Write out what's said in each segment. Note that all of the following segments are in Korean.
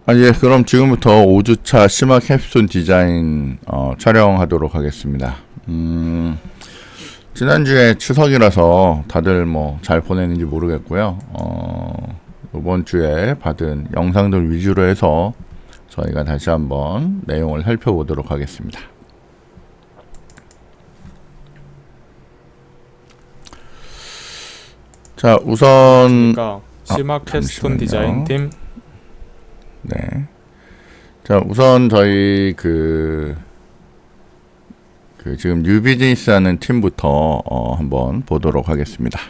예, 그럼 지금부터 5주차 심화 캡스톤 디자인 촬영하도록 하겠습니다. 지난주에 추석이라서 다들 뭐 잘 보냈는지 모르겠고요. 이번 주에 받은 영상들 위주로 해서 저희가 다시 한번 내용을 살펴보도록 하겠습니다. 자, 우선 심화 캡스톤 디자인 팀. 네. 자, 우선 저희 지금 뉴비즈니스 하는 팀부터 한번 보도록 하겠습니다.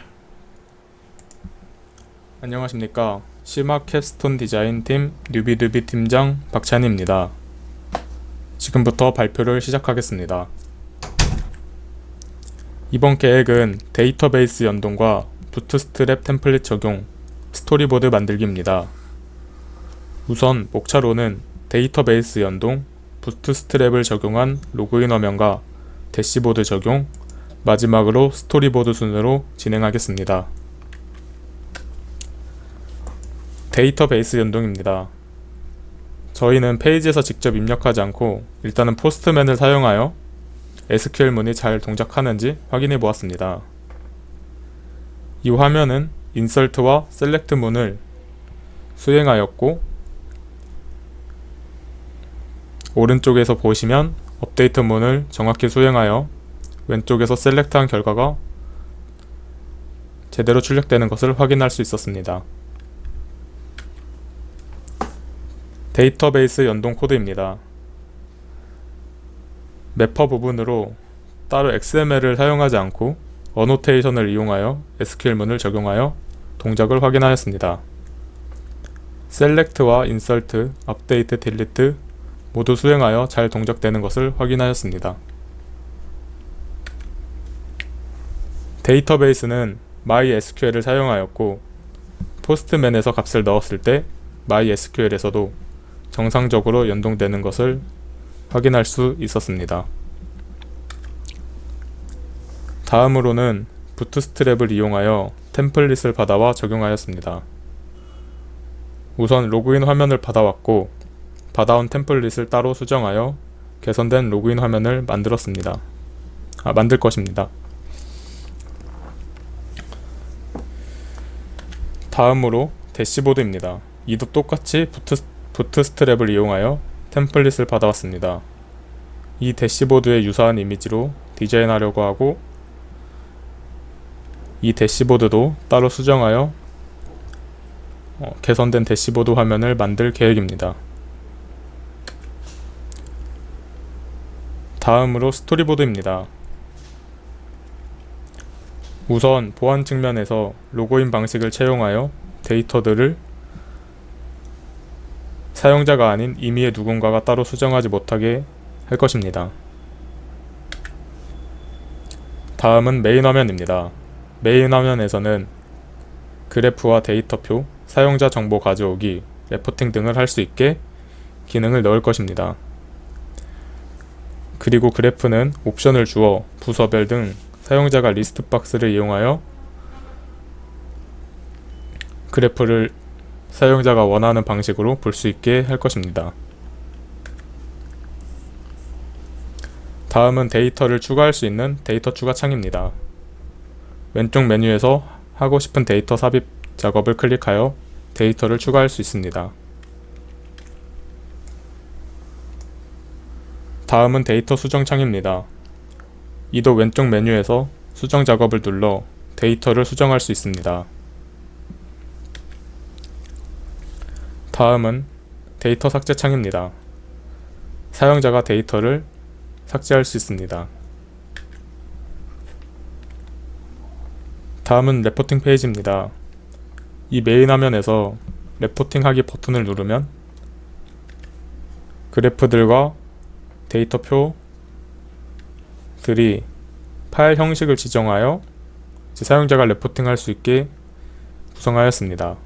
안녕하십니까. 심화 캡스톤 디자인 팀 뉴비드비 팀장 박찬희입니다. 지금부터 발표를 시작하겠습니다. 이번 계획은 데이터베이스 연동과 부트스트랩 템플릿 적용, 스토리보드 만들기입니다. 우선 목차로는 데이터베이스 연동, 부트스트랩을 적용한 로그인 화면과 대시보드 적용, 마지막으로 스토리보드 순으로 진행하겠습니다. 데이터베이스 연동입니다. 저희는 페이지에서 직접 입력하지 않고 일단은 포스트맨을 사용하여 SQL 문이 잘 동작하는지 확인해 보았습니다. 이 화면은 인설트와 셀렉트 문을 수행하였고, 오른쪽에서 보시면 업데이트 문을 정확히 수행하여 왼쪽에서 셀렉트한 결과가 제대로 출력되는 것을 확인할 수 있었습니다. 데이터베이스 연동 코드입니다. 매퍼 부분으로 따로 XML을 사용하지 않고 어노테이션을 이용하여 SQL문을 적용하여 동작을 확인하였습니다. 셀렉트와 인설트, 업데이트, 딜리트 모두 수행하여 잘 동작되는 것을 확인하였습니다. 데이터베이스는 MySQL을 사용하였고, 포스트맨에서 값을 넣었을 때 MySQL에서도 정상적으로 연동되는 것을 확인할 수 있었습니다. 다음으로는 부트스트랩을 이용하여 템플릿을 받아와 적용하였습니다. 우선 로그인 화면을 받아왔고, 받아온 템플릿을 따로 수정하여 개선된 로그인 화면을 만들 것입니다. 다음으로 대시보드입니다. 이도 똑같이 부트스트랩을 이용하여 템플릿을 받아왔습니다. 이 대시보드에 유사한 이미지로 디자인하려고 하고, 이 대시보드도 따로 수정하여 개선된 대시보드 화면을 만들 계획입니다. 다음으로 스토리보드입니다. 우선 보안 측면에서 로그인 방식을 채용하여 데이터들을 사용자가 아닌 임의의 누군가가 따로 수정하지 못하게 할 것입니다. 다음은 메인 화면입니다. 메인 화면에서는 그래프와 데이터표, 사용자 정보 가져오기, 레포팅 등을 할 수 있게 기능을 넣을 것입니다. 그리고 그래프는 옵션을 주어 부서별 등 사용자가 리스트 박스를 이용하여 그래프를 사용자가 원하는 방식으로 볼 수 있게 할 것입니다. 다음은 데이터를 추가할 수 있는 데이터 추가 창입니다. 왼쪽 메뉴에서 하고 싶은 데이터 삽입 작업을 클릭하여 데이터를 추가할 수 있습니다. 다음은 데이터 수정 창입니다. 이도 왼쪽 메뉴에서 수정 작업을 눌러 데이터를 수정할 수 있습니다. 다음은 데이터 삭제 창입니다. 사용자가 데이터를 삭제할 수 있습니다. 다음은 레포팅 페이지입니다. 이 메인 화면에서 레포팅 하기 버튼을 누르면 그래프들과 데이터표들이 파일 형식을 지정하여 사용자가 레포팅 할 수 있게 구성하였습니다.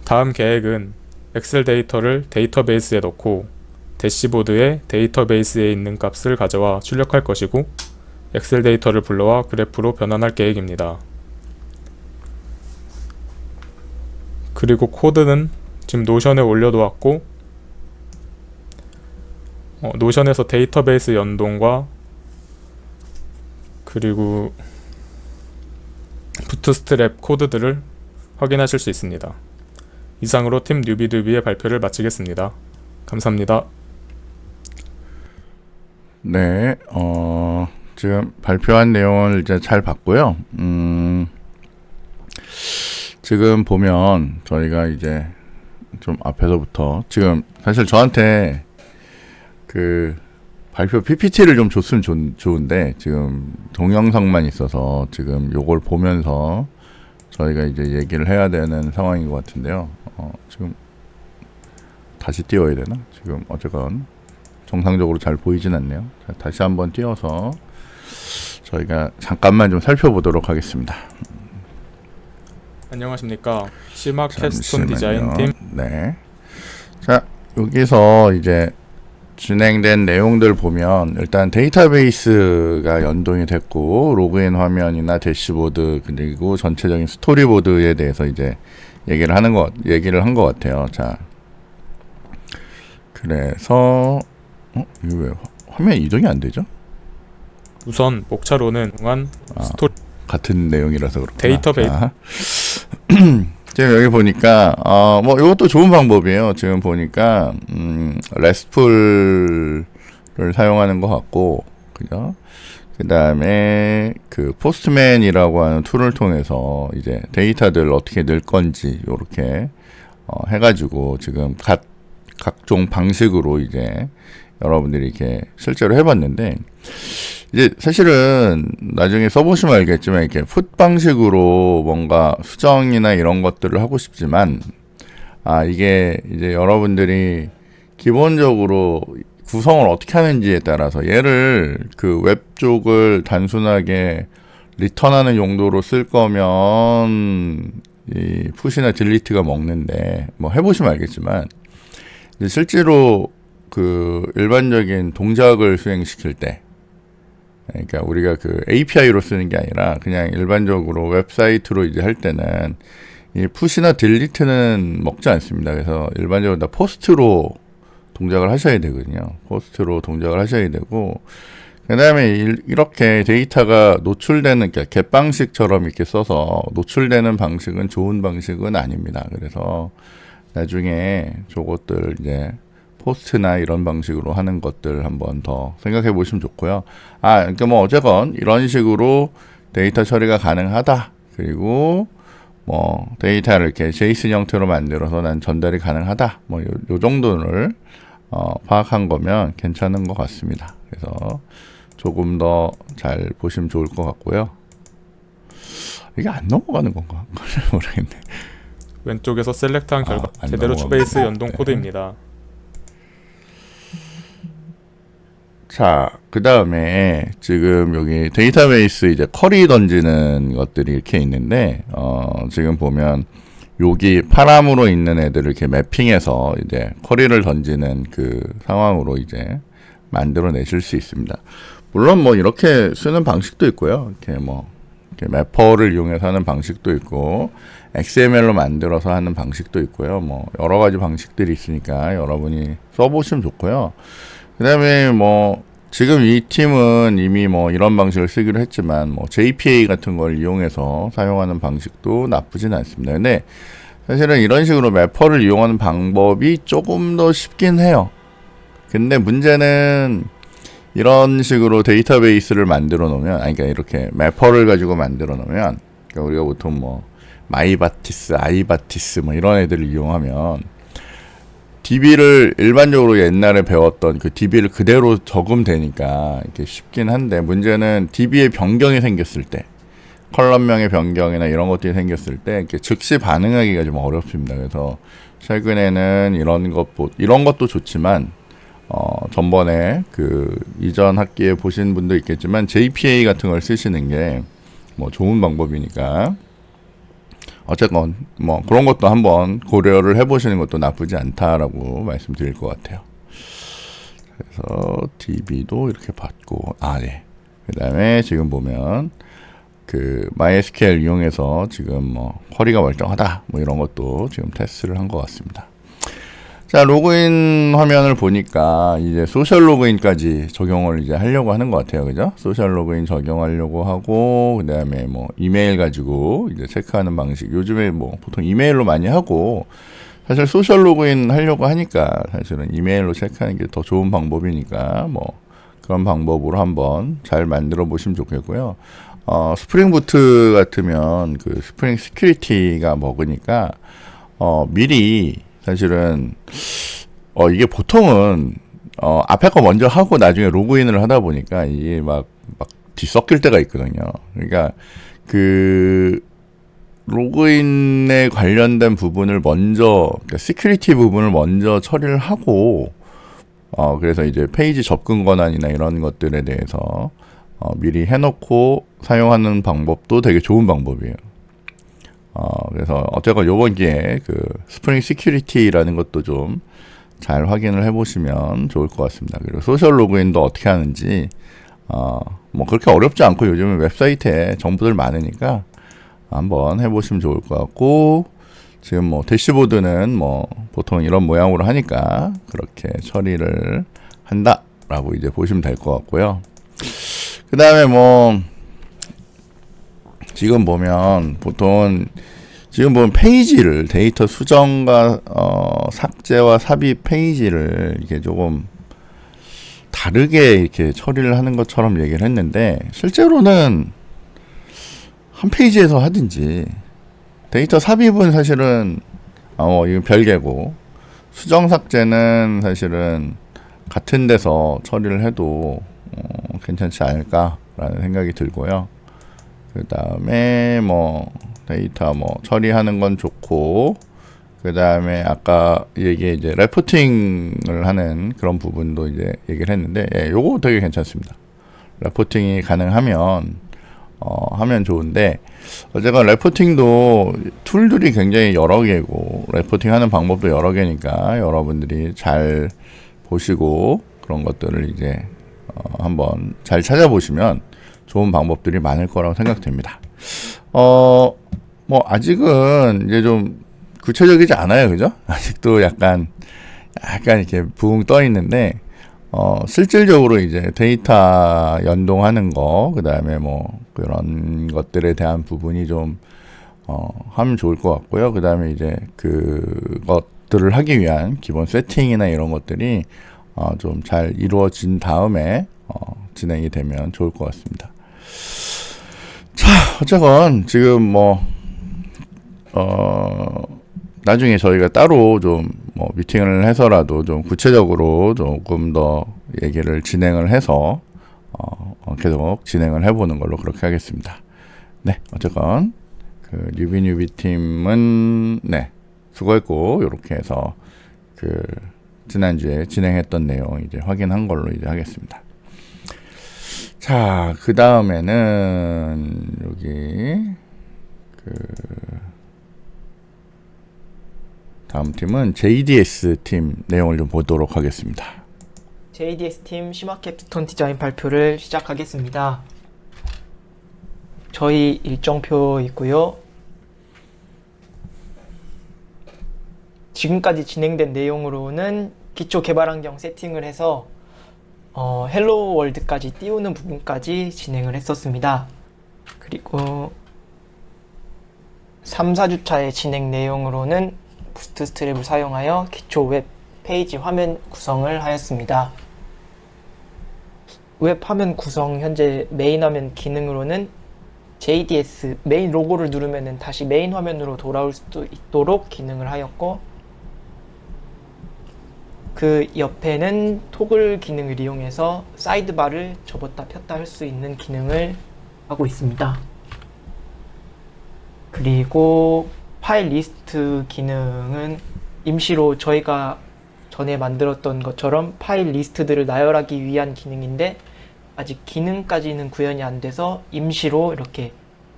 다음 계획은 엑셀 데이터를 데이터베이스에 넣고 대시보드에 데이터베이스에 있는 값을 가져와 출력할 것이고, 엑셀 데이터를 불러와 그래프로 변환할 계획입니다. 그리고 코드는 지금 노션에 올려놓았고 노션에서 데이터베이스 연동과 그리고 부트스트랩 코드들을 확인하실 수 있습니다. 이상으로 팀 뉴비드비의 발표를 마치겠습니다. 감사합니다. 네, 지금 발표한 내용을 이제 잘 봤고요. 지금 보면 저희가 이제 좀 앞에서부터 지금 사실 저한테 그 발표 PPT를 좀 줬으면 좋은데 지금 동영상만 있어서 지금 요걸 보면서 저희가 이제 얘기를 해야 되는 상황인 것 같은데요. 지금 다시 띄워야 되나? 지금 어쨌건 정상적으로 잘 보이진 않네요. 자, 다시 한번 띄워서 저희가 잠깐만 좀 살펴보도록 하겠습니다. 안녕하십니까. 시마 캡스톤 디자인 팀. 네. 자, 여기서 이제 진행된 내용들 보면 일단 데이터베이스가 연동이 됐고 로그인 화면이나 대시보드 그리고 전체적인 스토리보드에 대해서 이제 얘기를 한 것 같아요. 자, 그래서 이거 왜 화면 이동이 안 되죠? 우선 목차로는 동안 스토리 같은 내용이라서 그렇구나. 데이터베이스. 지금 여기 보니까 뭐 이것도 좋은 방법이에요. 지금 보니까 RESTful을 사용하는 것 같고, 그죠? 그 다음에 그 포스트맨이라고 하는 툴을 통해서 이제 데이터들 어떻게 넣을 건지 요렇게 해가지고 지금 각종 방식으로 이제 여러분들이 이렇게 실제로 해봤는데, 이제 사실은 나중에 써보시면 알겠지만 이렇게 풋 방식으로 뭔가 수정이나 이런 것들을 하고 싶지만 이게 이제 여러분들이 기본적으로 구성을 어떻게 하는지에 따라서 얘를 그 웹 쪽을 단순하게 리턴하는 용도로 쓸 거면 이 풋이나 딜리트가 먹는데 뭐 해보시면 알겠지만 이제 실제로 그 일반적인 동작을 수행시킬 때, 그러니까 우리가 그 API로 쓰는 게 아니라 그냥 일반적으로 웹사이트로 이제 할 때는 이 푸시나 딜리트는 먹지 않습니다. 그래서 일반적으로 다 포스트로 동작을 하셔야 되거든요. 포스트로 동작을 하셔야 되고, 그 다음에 이렇게 데이터가 노출되는, 그러니까 겟 방식처럼 이렇게 써서 노출되는 방식은 좋은 방식은 아닙니다. 그래서 나중에 저것들 이제 포스트나 이런 방식으로 하는 것들 한번 더 생각해 보시면 좋고요. 그러니까 뭐 어쨌건 이런 식으로 데이터 처리가 가능하다. 그리고 뭐 데이터를 이렇게 JSON 형태로 만들어서 난 전달이 가능하다. 뭐 요 정도를 파악한 거면 괜찮은 것 같습니다. 그래서 조금 더 잘 보시면 좋을 것 같고요. 이게 안 넘어가는 건가? 모르겠네. 왼쪽에서 셀렉트한 결과 안 제대로 넘어가네. 추베이스 연동 코드입니다. 자, 그 다음에 지금 여기 데이터베이스 이제 쿼리 던지는 것들이 이렇게 있는데, 지금 보면 여기 파람으로 있는 애들을 이렇게 매핑해서 이제 쿼리를 던지는 그 상황으로 이제 만들어 내실 수 있습니다. 물론 뭐 이렇게 쓰는 방식도 있고요. 이렇게 매퍼를 이용해서 하는 방식도 있고, XML로 만들어서 하는 방식도 있고요. 뭐 여러 가지 방식들이 있으니까 여러분이 써보시면 좋고요. 그 다음에 뭐 지금 이 팀은 이미 뭐 이런 방식을 쓰기로 했지만 뭐 JPA 같은 걸 이용해서 사용하는 방식도 나쁘진 않습니다. 근데 사실은 이런 식으로 매퍼를 이용하는 방법이 조금 더 쉽긴 해요. 근데 문제는 이런 식으로 데이터베이스를 만들어 놓으면, 그러니까 이렇게 매퍼를 가지고 만들어 놓으면, 그러니까 우리가 보통 뭐 마이바티스, 아이바티스 뭐 이런 애들을 이용하면 DB를 일반적으로 옛날에 배웠던 그 DB를 그대로 적으면 이렇게 쉽긴 한데, 문제는 DB의 변경이 생겼을 때, 컬럼명의 변경이나 이런 것들이 생겼을 때 이렇게 즉시 반응하기가 좀 어렵습니다. 그래서 최근에는 이런 것도 좋지만 전번에 그 이전 학기에 보신 분도 있겠지만 JPA 같은 걸 쓰시는 게 뭐 좋은 방법이니까 어쨌건 뭐 그런 것도 한번 고려를 해보시는 것도 나쁘지 않다라고 말씀드릴 것 같아요. 그래서 DB도 이렇게 받고, 네. 그 다음에 지금 보면 그 MySQL 이용해서 지금 뭐 쿼리가 멀쩡하다 뭐 이런 것도 지금 테스트를 한 것 같습니다. 자, 로그인 화면을 보니까 이제 소셜 로그인까지 적용을 이제 하려고 하는 것 같아요. 그죠? 소셜 로그인 적용하려고 하고, 그 다음에 뭐 이메일 가지고 이제 체크하는 방식. 요즘에 뭐 보통 이메일로 많이 하고, 사실 소셜 로그인 하려고 하니까 사실은 이메일로 체크하는 게 더 좋은 방법이니까 뭐 그런 방법으로 한번 잘 만들어 보시면 좋겠고요. 스프링 부트 같으면 그 스프링 시큐리티가 먹으니까 미리 사실은 이게 보통은 앞에 거 먼저 하고 나중에 로그인을 하다 보니까 이게 막 뒤섞일 때가 있거든요. 그러니까 그 로그인에 관련된 부분을 먼저, 그러니까 시큐리티 부분을 먼저 처리를 하고, 그래서 이제 페이지 접근 권한이나 이런 것들에 대해서 미리 해놓고 사용하는 방법도 되게 좋은 방법이에요. 그래서 어쨌건 요번 기회에 그 스프링 시큐리티라는 것도 좀 잘 확인을 해보시면 좋을 것 같습니다. 그리고 소셜 로그인도 어떻게 하는지, 뭐 그렇게 어렵지 않고 요즘은 웹사이트에 정보들 많으니까 한번 해보시면 좋을 것 같고, 지금 뭐 대시보드는 뭐 보통 이런 모양으로 하니까 그렇게 처리를 한다라고 이제 보시면 될 것 같고요. 그 다음에 뭐 지금 보면 보통 페이지를 데이터 수정과 삭제와 삽입 페이지를 이렇게 조금 다르게 이렇게 처리를 하는 것처럼 얘기를 했는데, 실제로는 한 페이지에서 하든지, 데이터 삽입은 사실은 이건 별개고, 수정 삭제는 사실은 같은 데서 처리를 해도 괜찮지 않을까라는 생각이 들고요. 그 다음에 뭐 데이터 뭐 처리하는 건 좋고, 그 다음에 아까 이게 이제 레포팅을 하는 그런 부분도 이제 얘기를 했는데, 요거 되게 괜찮습니다. 레포팅이 가능하면 하면 좋은데, 어쨌건 레포팅도 툴들이 굉장히 여러 개고, 레포팅 하는 방법도 여러 개니까 여러분들이 잘 보시고 그런 것들을 이제 한번 잘 찾아보시면 좋은 방법들이 많을 거라고 생각됩니다. 뭐 아직은 이제 좀 구체적이지 않아요, 그죠? 아직도 약간 이렇게 붕 떠 있는데, 실질적으로 이제 데이터 연동하는 거, 그 다음에 뭐 그런 것들에 대한 부분이 좀 하면 좋을 것 같고요. 그 다음에 이제 그것들을 하기 위한 기본 세팅이나 이런 것들이 좀 잘 이루어진 다음에 진행이 되면 좋을 것 같습니다. 자, 어쨌건 지금 뭐 나중에 저희가 따로 좀 뭐 미팅을 해서라도 좀 구체적으로 조금 더 얘기를 진행을 해서 계속 진행을 해보는 걸로 그렇게 하겠습니다. 네, 어쨌건 그 뉴비 팀은 네, 수고했고, 이렇게 해서 그 지난주에 진행했던 내용 이제 확인한 걸로 이제 하겠습니다. 자, 그 다음에는 여기 다음 팀은 JDS 팀 내용을 좀 보도록 하겠습니다. JDS 팀 시마캡스톤 디자인 발표를 시작하겠습니다. 저희 일정표 있고요. 지금까지 진행된 내용으로는 기초 개발 환경 세팅을 해서 헬로 월드까지 띄우는 부분까지 진행을 했었습니다. 그리고 3, 4주차의 진행 내용으로는 부트스트랩을 사용하여 기초 웹 페이지 화면 구성을 하였습니다. 웹 화면 구성 현재 메인 화면 기능으로는 JDS 메인 로고를 누르면 다시 메인 화면으로 돌아올 수 있도록 기능을 하였고, 그 옆에는 토글 기능을 이용해서 사이드바를 접었다 폈다 할 수 있는 기능을 하고 있습니다. 그리고 파일 리스트 기능은 임시로 저희가 전에 만들었던 것처럼 파일 리스트들을 나열하기 위한 기능인데, 아직 기능까지는 구현이 안 돼서 임시로 이렇게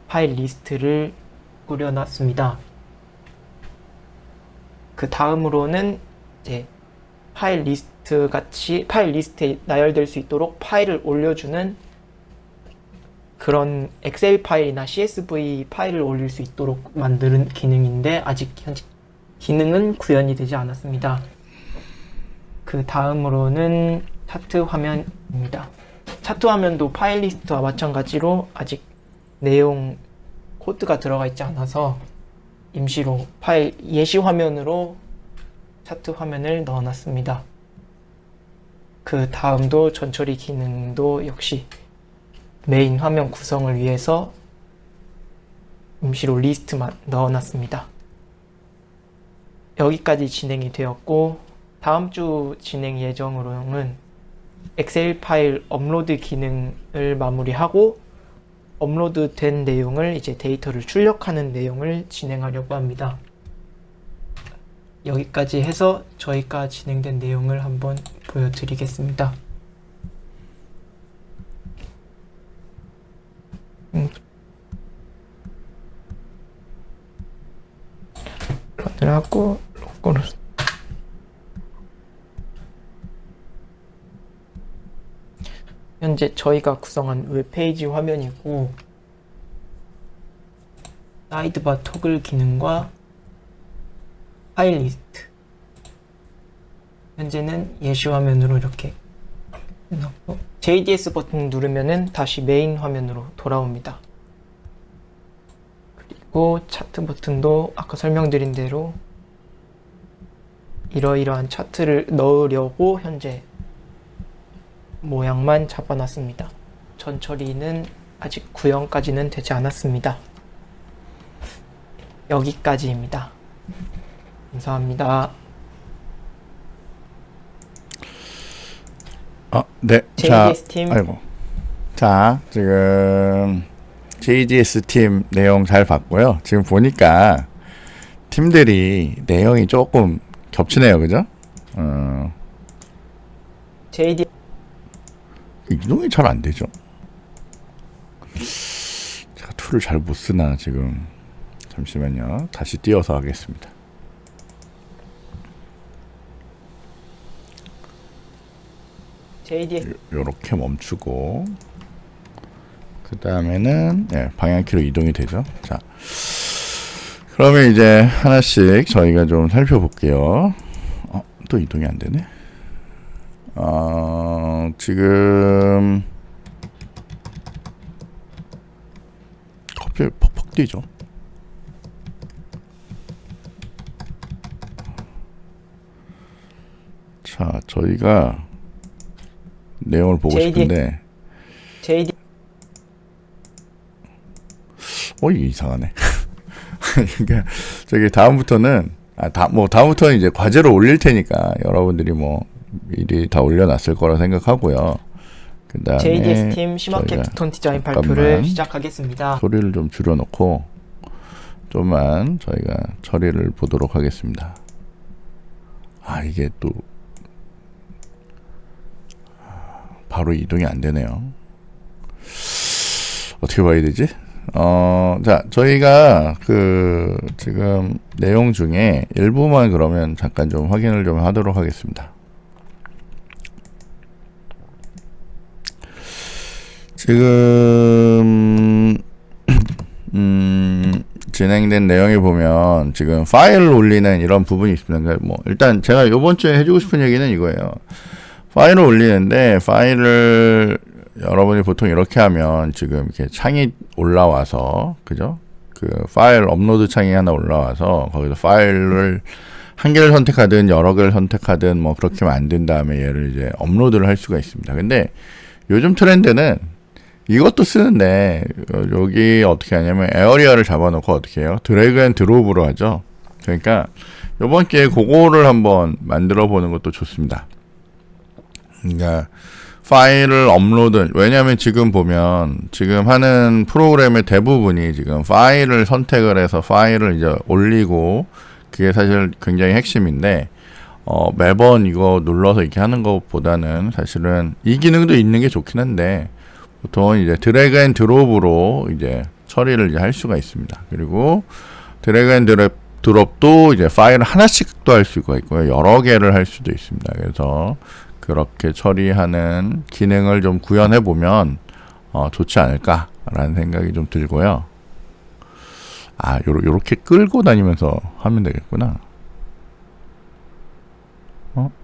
파일 리스트를 꾸려놨습니다. 그 다음으로는 이제 파일 리스트에 나열될 수 있도록 파일을 올려주는 그런 엑셀 파일이나 CSV 파일을 올릴 수 있도록 만드는 기능인데, 아직 현재 기능은 구현이 되지 않았습니다. 그 다음으로는 차트 화면입니다. 차트 화면도 파일 리스트와 마찬가지로 아직 내용 코드가 들어가 있지 않아서 임시로 파일 예시 화면으로 차트 화면을 넣어놨습니다. 그 다음도 전처리 기능도 역시 메인 화면 구성을 위해서 임시로 리스트만 넣어놨습니다. 여기까지 진행이 되었고, 다음 주 진행 예정으로는 엑셀 파일 업로드 기능을 마무리하고 업로드된 내용을 이제 데이터를 출력하는 내용을 진행하려고 합니다. 여기까지 해서 저희가 진행된 내용을 한번 보여드리겠습니다. 하고 로고를 현재 저희가 구성한 웹페이지 화면이고, 사이드바 토글 기능과 파일 리스트, 현재는 예시 화면으로 이렇게 해놨고, JDS 버튼 누르면은 다시 메인 화면으로 돌아옵니다. 그리고 차트 버튼도 아까 설명드린 대로 이러이러한 차트를 넣으려고 현재 모양만 잡아놨습니다. 전처리는 아직 구현까지는 되지 않았습니다. 여기까지입니다. 감사합니다. 네. JDS 팀. 아이고. 자, 지금 JDS 팀 내용 잘 봤고요. 지금 보니까 팀들이 내용이 조금 겹치네요, 그죠? JDS 이동이 잘 안 되죠. 제가 툴을 잘 못 쓰나 지금. 잠시만요. 다시 띄워서 하겠습니다. 요렇게 멈추고, 그 다음에는 방향키로 이동이 되죠. 자, 그러면 이제 하나씩 저희가 좀 살펴볼게요. 또 이동이 안 되네. 지금 커피 퍽퍽 뛰죠. 자, 저희가 내용을 보고 싶은데 이게 이상하네. 그러니까 저기 다음부터는 다음부터는 이제 과제로 올릴 테니까 여러분들이 미리 다 올려놨을 거라 생각하고요. 그 다음에 JDS 팀 시마켓톤 디자인 발표를 시작하겠습니다. 소리를 좀 줄여놓고 좀만 저희가 처리를 보도록 하겠습니다. 이게 또 바로 이동이 안 되네요. 어떻게 봐야 되지? 자, 저희가 지금 내용 중에 일부만 그러면 잠깐 좀 확인을 좀 하도록 하겠습니다. 지금 진행된 내용에 보면 지금 파일을 올리는 이런 부분이 있습니다. 그러니까 일단 제가 이번 주에 해주고 싶은 얘기는 이거예요. 파일을 올리는데 파일을 여러분이 보통 이렇게 하면 지금 이렇게 창이 올라와서, 그죠? 그 파일 업로드 창이 하나 올라와서 거기서 파일을 한 개를 선택하든 여러 개를 선택하든 그렇게 만든 다음에 얘를 이제 업로드를 할 수가 있습니다. 근데 요즘 트렌드는 이것도 쓰는데 여기 어떻게 하냐면 에어리어를 잡아놓고 어떻게 해요? 드래그 앤 드롭으로 하죠. 그러니까 이번 기회에 그거를 한번 만들어 보는 것도 좋습니다. 그러니까 파일을 업로드, 왜냐하면 지금 보면 지금 하는 프로그램의 대부분이 지금 파일을 선택을 해서 파일을 이제 올리고, 그게 사실 굉장히 핵심인데 매번 이거 눌러서 이렇게 하는 것보다는 사실은 이 기능도 있는 게 좋긴 한데 보통은 이제 드래그 앤 드롭으로 이제 처리를 이제 할 수가 있습니다. 그리고 드래그 앤 드롭도 이제 파일 하나씩도 할 수가 있고요, 여러 개를 할 수도 있습니다. 그래서 그렇게 처리하는 기능을 좀 구현해 보면 좋지 않을까라는 생각이 좀 들고요. 요렇게 끌고 다니면서 하면 되겠구나.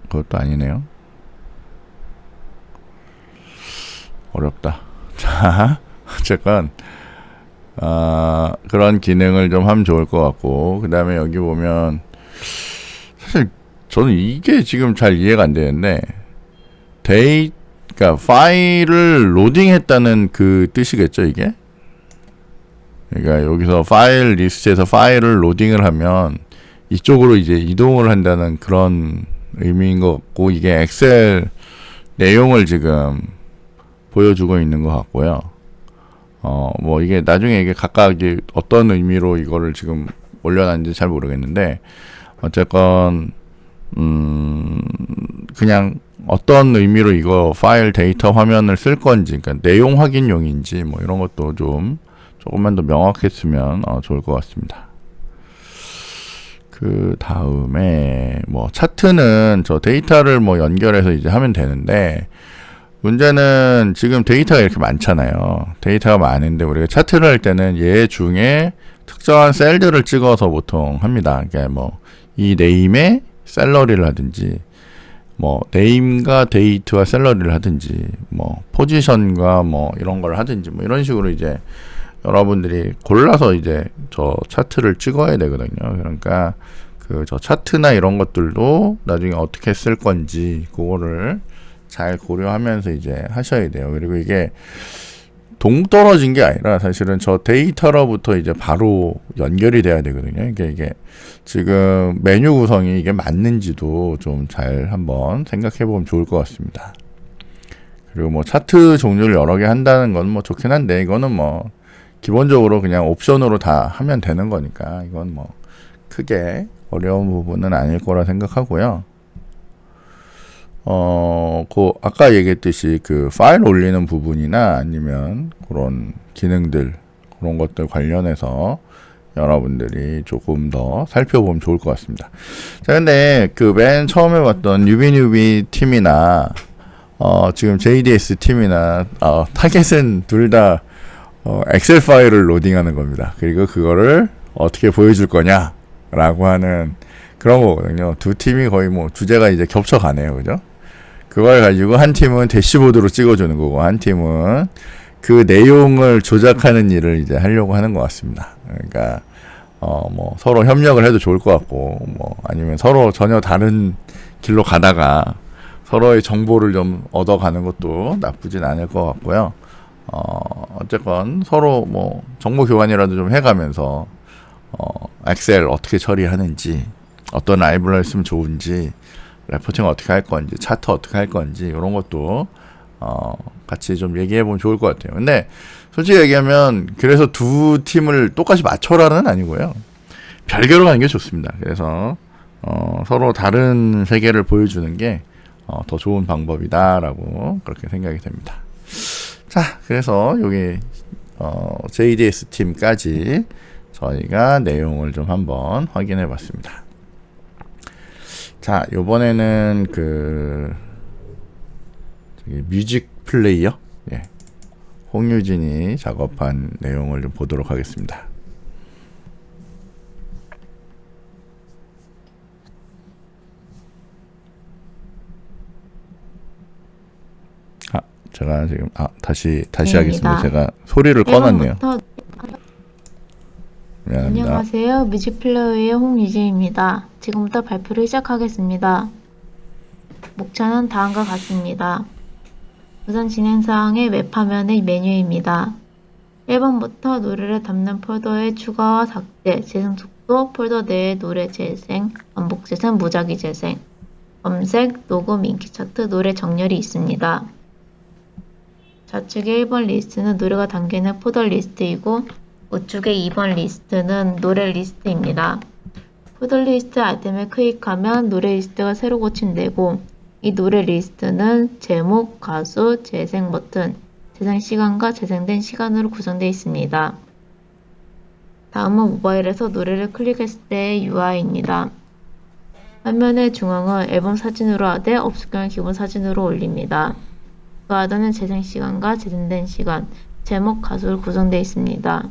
그것도 아니네요. 어렵다. 자, 어쨌건 그런 기능을 좀 하면 좋을 것 같고, 그 다음에 여기 보면 사실 저는 이게 지금 잘 이해가 안 되는데, 그러니까 파일을 로딩했다는 그 뜻이겠죠, 이게? 그러니까 여기서 파일 리스트에서 파일을 로딩을 하면 이쪽으로 이제 이동을 한다는 그런 의미인 것 같고, 이게 엑셀 내용을 지금 보여주고 있는 것 같고요. 뭐 이게 나중에 이게 각각 어떤 의미로 이거를 지금 올려놨는지 잘 모르겠는데, 어쨌건 그냥 어떤 의미로 이거 파일 데이터 화면을 쓸 건지, 그러니까 내용 확인용인지 뭐 이런 것도 좀 조금만 더 명확했으면 좋을 것 같습니다. 그 다음에 뭐 차트는 저 데이터를 뭐 연결해서 이제 하면 되는데, 문제는 지금 데이터가 이렇게 많잖아요. 데이터가 많은데 우리가 차트를 할 때는 얘 중에 특정한 셀들을 찍어서 보통 합니다. 그러니까 뭐 이 네임에 셀러리를 하든지, 뭐 네임과 데이트와 셀러리를 하든지, 뭐 포지션과 뭐 이런 걸 하든지, 뭐 이런 식으로 이제 여러분들이 골라서 이제 저 차트를 찍어야 되거든요. 그러니까 그 저 차트나 이런 것들도 나중에 어떻게 쓸 건지 그거를 잘 고려하면서 이제 하셔야 돼요. 그리고 이게 동떨어진 게 아니라 사실은 저 데이터로부터 이제 바로 연결이 돼야 되거든요. 그러니까 이게 지금 메뉴 구성이 이게 맞는지도 좀 잘 한번 생각해 보면 좋을 것 같습니다. 그리고 뭐 차트 종류를 여러 개 한다는 건 뭐 좋긴 한데, 이거는 뭐 기본적으로 그냥 옵션으로 다 하면 되는 거니까 이건 뭐 크게 어려운 부분은 아닐 거라 생각하고요. 그 아까 얘기했듯이 그 파일 올리는 부분이나 아니면 그런 기능들, 그런 것들 관련해서 여러분들이 조금 더 살펴보면 좋을 것 같습니다. 자, 근데 그 맨 처음에 봤던 뉴비 팀이나 지금 JDS 팀이나 타겟은 둘 다 엑셀 파일을 로딩하는 겁니다. 그리고 그거를 어떻게 보여줄 거냐라고 하는 그런 거거든요. 두 팀이 거의 뭐 주제가 이제 겹쳐가네요, 그죠? 그걸 가지고 한 팀은 대시보드로 찍어주는 거고, 한 팀은 그 내용을 조작하는 일을 이제 하려고 하는 것 같습니다. 그러니까 뭐 서로 협력을 해도 좋을 것 같고, 뭐 아니면 서로 전혀 다른 길로 가다가 서로의 정보를 좀 얻어가는 것도 나쁘진 않을 것 같고요. 어쨌건 서로 뭐 정보 교환이라도 좀 해가면서 엑셀 어떻게 처리하는지, 어떤 라이브러리 쓰면 좋은지, 레포팅 어떻게 할 건지, 차트 어떻게 할 건지, 이런 것도 같이 좀 얘기해 보면 좋을 것 같아요. 근데 솔직히 얘기하면 그래서 두 팀을 똑같이 맞춰라는 아니고요. 별개로 가는 게 좋습니다. 그래서 서로 다른 세계를 보여주는 게 더 좋은 방법이다라고 그렇게 생각이 됩니다. 자, 그래서 여기 JDS 팀까지 저희가 내용을 좀 한번 확인해 봤습니다. 자, 요번에는 그 뮤직 플레이어, 예, 홍유진이 작업한 내용을 좀 보도록 하겠습니다. 제가 지금 다시 하겠습니다. 제가 소리를 꺼놨네요. 미안합니다. 안녕하세요. 뮤직플레이어의 홍유진입니다. 지금부터 발표를 시작하겠습니다. 목차는 다음과 같습니다. 우선 진행사항의 웹화면의 메뉴입니다. 1번부터 노래를 담는 폴더의 추가와 삭제, 재생 속도, 폴더 내의 노래 재생, 반복 재생, 무작위 재생, 검색, 녹음, 인기 차트, 노래 정렬이 있습니다. 좌측의 1번 리스트는 노래가 담겨있는 폴더 리스트이고, 우측의 2번 리스트는 노래 리스트입니다. 폴더 리스트 아이템을 클릭하면 노래 리스트가 새로 고침되고, 이 노래 리스트는 제목, 가수, 재생 버튼, 재생 시간과 재생된 시간으로 구성되어 있습니다. 다음은 모바일에서 노래를 클릭했을 때의 UI입니다. 화면의 중앙을 앨범 사진으로 하되 없을 경우 기본 사진으로 올립니다. 그 하단은 재생 시간과 재생된 시간, 제목, 가수로 구성되어 있습니다.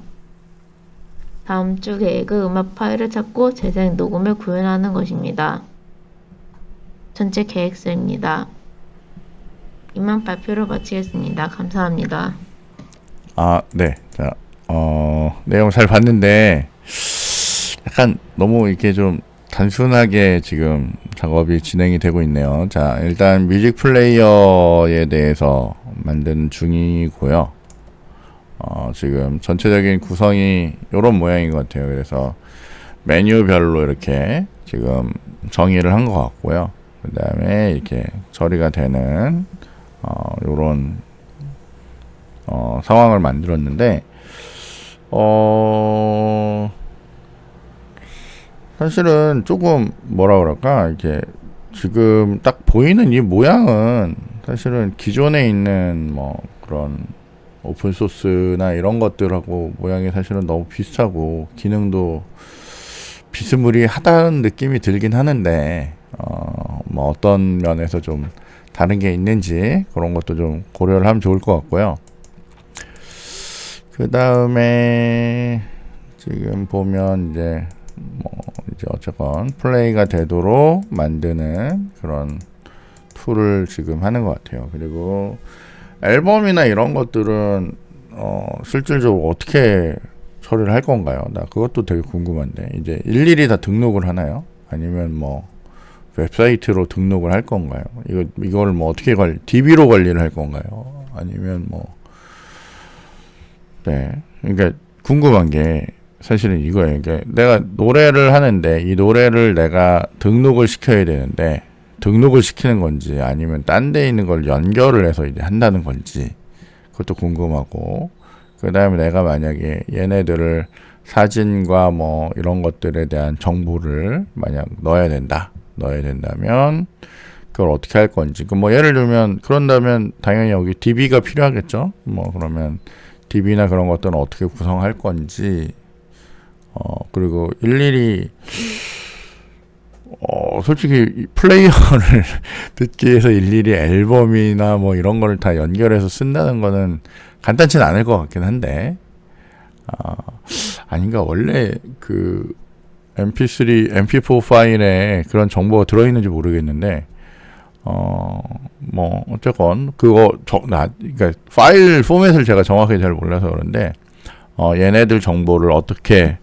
다음 주 계획은 음악 파일을 찾고 재생, 녹음을 구현하는 것입니다. 전체 계획서입니다. 이만 발표를 마치겠습니다. 감사합니다. 아, 네. 자, 내용 잘 봤는데 약간 너무 이렇게 좀 단순하게 지금 작업이 진행이 되고 있네요. 자, 일단 뮤직 플레이어에 대해서 만드는 중이고요. 지금 전체적인 구성이 이런 모양인 것 같아요. 그래서 메뉴별로 이렇게 지금 정의를 한 것 같고요. 그 다음에 이렇게 처리가 되는 요런 상황을 만들었는데 사실은 조금 뭐라 그럴까, 이렇게 지금 딱 보이는 이 모양은 사실은 기존에 있는 뭐 그런 오픈 소스나 이런 것들하고 모양이 사실은 너무 비슷하고 기능도 비스무리하다는 느낌이 들긴 하는데 뭐 어떤 면에서 좀 다른 게 있는지 그런 것도 좀 고려를 하면 좋을 것 같고요. 그 다음에 지금 보면 이제 이제 어쨌건 플레이가 되도록 만드는 그런 툴을 지금 하는 것 같아요. 그리고 앨범이나 이런 것들은 실질적으로 어떻게 처리를 할 건가요? 나 그것도 되게 궁금한데, 이제 일일이 다 등록을 하나요? 아니면 뭐 웹사이트로 등록을 할 건가요? 이걸 뭐 어떻게 DB로 관리를 할 건가요? 아니면 뭐, 네, 그러니까 궁금한 게 사실은 이거예요. 그러니까 내가 노래를 하는데 이 노래를 내가 등록을 시켜야 되는데 등록을 시키는 건지 아니면 딴 데 있는 걸 연결을 해서 이제 한다는 건지 그것도 궁금하고, 그 다음에 내가 만약에 얘네들을 사진과 뭐 이런 것들에 대한 정보를 만약 넣어야 된다면 그걸 어떻게 할 건지, 그 뭐 예를 들면 그런다면 당연히 여기 DB가 필요하겠죠. 뭐 그러면 DB나 그런 것들은 어떻게 구성할 건지, 그리고 일일이 솔직히 플레이어를 듣기 위해서 일일이 앨범이나 뭐 이런 거를 다 연결해서 쓴다는 거는 간단치는 않을 것 같긴 한데, 아닌가, 원래 그 MP3, MP4 파일에 그런 정보가 들어있는지 모르겠는데, 뭐 어쨌건 그거 그러니까 파일 포맷을 제가 정확히 잘 몰라서 그런데 얘네들 정보를 어떻게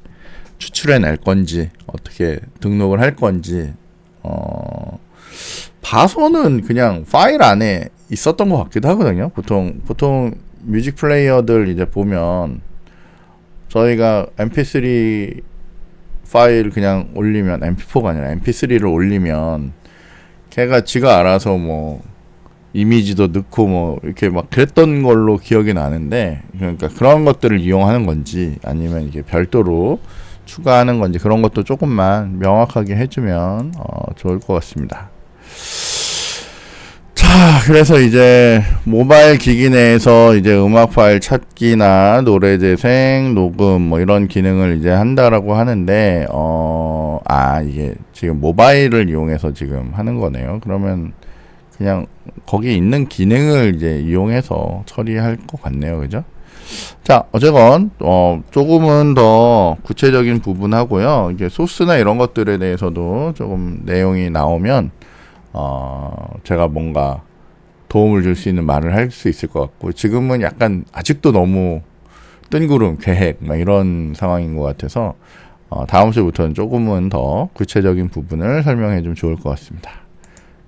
추출해낼 건지, 어떻게 등록을 할 건지, 봐서는 그냥 파일 안에 있었던 것 같기도 하거든요. 보통 뮤직 플레이어들 이제 보면 저희가 mp3 파일 그냥 올리면, mp4가 아니라 mp3를 올리면 걔가 지가 알아서 뭐 이미지도 넣고 뭐 이렇게 막 그랬던 걸로 기억이 나는데, 그러니까 그런 것들을 이용하는 건지 아니면 이게 별도로 추가하는 건지 그런 것도 조금만 명확하게 해주면 좋을 것 같습니다. 자, 그래서 이제 모바일 기기 내에서 이제 음악 파일 찾기나 노래 재생, 녹음 뭐 이런 기능을 이제 한다라고 하는데, 이게 지금 모바일을 이용해서 지금 하는 거네요. 그러면 그냥 거기 있는 기능을 이제 이용해서 처리할 것 같네요. 그죠? 자, 어쨌건 조금은 더 구체적인 부분하고요. 이게 소스나 이런 것들에 대해서도 조금 내용이 나오면 제가 뭔가 도움을 줄 수 있는 말을 할 수 있을 것 같고, 지금은 약간 아직도 너무 뜬구름, 계획 막 이런 상황인 것 같아서 다음 주부터는 조금은 더 구체적인 부분을 설명해 주면 좋을 것 같습니다.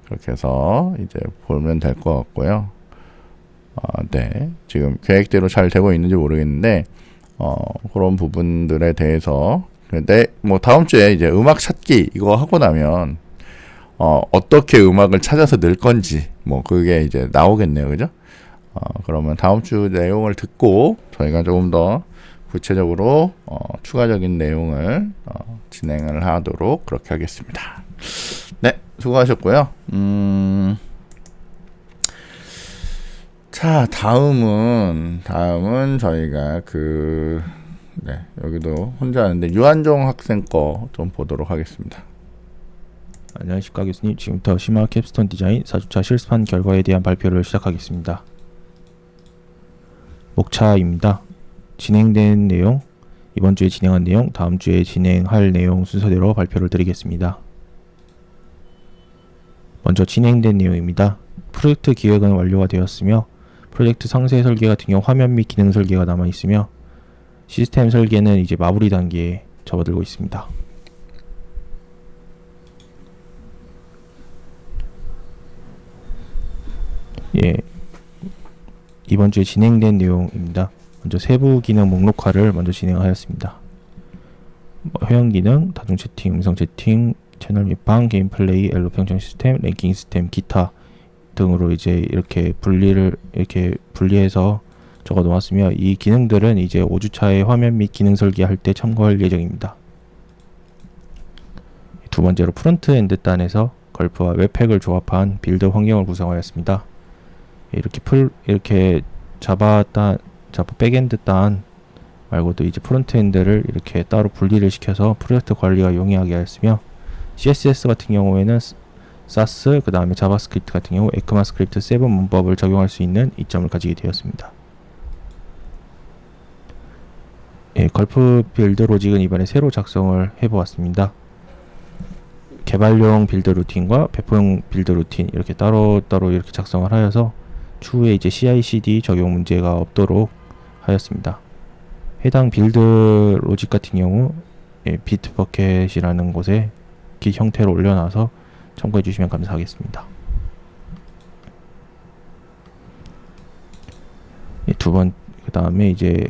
그렇게 해서 이제 보면 될 것 같고요. 네, 지금 계획대로 잘 되고 있는지 모르겠는데 그런 부분들에 대해서, 근데 뭐 다음 주에 이제 음악 찾기 이거 하고 나면 어떻게 음악을 찾아서 넣을 건지 뭐 그게 이제 나오겠네요. 그죠? 그러면 다음 주 내용을 듣고 저희가 조금 더 구체적으로 추가적인 내용을 진행을 하도록 그렇게 하겠습니다. 네, 수고하셨고요. 자, 다음은 저희가 여기도 혼자 하는데 유한종 학생 거 좀 보도록 하겠습니다. 안녕하십니까 교수님. 지금부터 심화 캡스톤 디자인 4주차 실습한 결과에 대한 발표를 시작하겠습니다. 목차입니다. 진행된 내용, 이번 주에 진행한 내용, 다음 주에 진행할 내용 순서대로 발표를 드리겠습니다. 먼저 진행된 내용입니다. 프로젝트 기획은 완료가 되었으며 프로젝트 상세 설계 같은 경우 화면 및 기능 설계가 남아 있으며 시스템 설계는 이제 마무리 단계에 접어들고 있습니다. 예, 이번 주에 진행된 내용입니다. 먼저 세부 기능 목록화를 먼저 진행하였습니다. 회원 기능, 다중 채팅, 음성 채팅, 채널 및방, 게임 플레이, 엘로 평정 시스템, 랭킹 시스템, 기타 등으로 이제 이렇게 분리해서 적어 놓았으며 이 기능들은 이제 5주차의 화면 및 기능 설계할 때 참고할 예정입니다. 두 번째로 프론트엔드 단에서 걸프와 웹팩을 조합한 빌드 환경을 구성하였습니다. 이렇게 자바 백엔드 단 말고도 이제 프론트엔드를 이렇게 따로 분리를 시켜서 프로젝트 관리가 용이하게 하였으며 CSS 같은 경우에는 사스 그 다음에 자바스크립트 같은 경우 에크마스크립트 7 문법을 적용할 수 있는 이점을 가지게 되었습니다. 예, 걸프 빌드 로직은 이번에 새로 작성을 해보았습니다. 개발용 빌드 루틴과 배포용 빌드 루틴 이렇게 따로따로 이렇게 작성을 하여서 추후에 이제 CI/CD 적용 문제가 없도록 하였습니다. 해당 빌드 로직 같은 경우 비트버켓이라는 곳에 깃 형태로 올려놔서 참고해 주시면 감사하겠습니다. 그 다음에 이제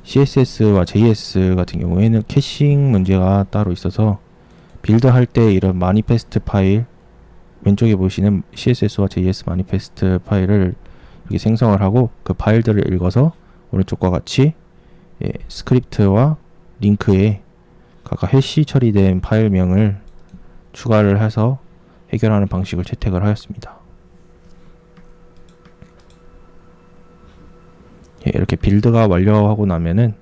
CSS와 JS 같은 경우에는 캐싱 문제가 따로 있어서 빌드할 때 이런 마니페스트 파일 왼쪽에 보시는 CSS와 JS 마니페스트 파일을 이렇게 생성을 하고 그 파일들을 읽어서 오른쪽과 같이 스크립트와 링크에 각각 해시 처리된 파일명을 추가를 해서 해결하는 방식을 채택을 하였습니다. 이렇게 빌드가 완료하고 나면은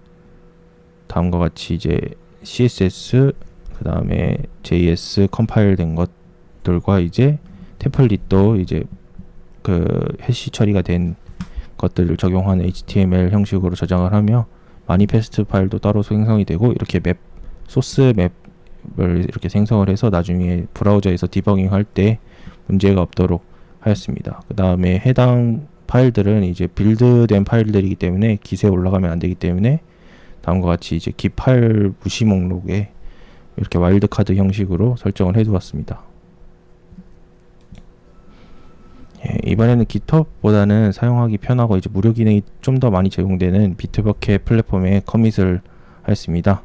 다음과 같이 이제 CSS 그 다음에 JS 컴파일 된 것들과 이제 템플릿도 이제 그 해시 처리가 된 것들을 적용한 HTML 형식으로 저장을 하며 마니페스트 파일도 따로 생성이 되고 이렇게 소스 맵을 이렇게 생성을 해서 나중에 브라우저에서 디버깅 할 때 문제가 없도록 하였습니다. 그 다음에 해당 파일들은 이제 빌드된 파일들이기 때문에 깃에 올라가면 안 되기 때문에 다음과 같이 이제 깃 파일 무시 목록에 이렇게 와일드카드 형식으로 설정을 해 두었습니다. 이번에는 깃허브보다는 사용하기 편하고 이제 무료 기능이 좀 더 많이 제공되는 비트버켓 플랫폼에 커밋을 하였습니다.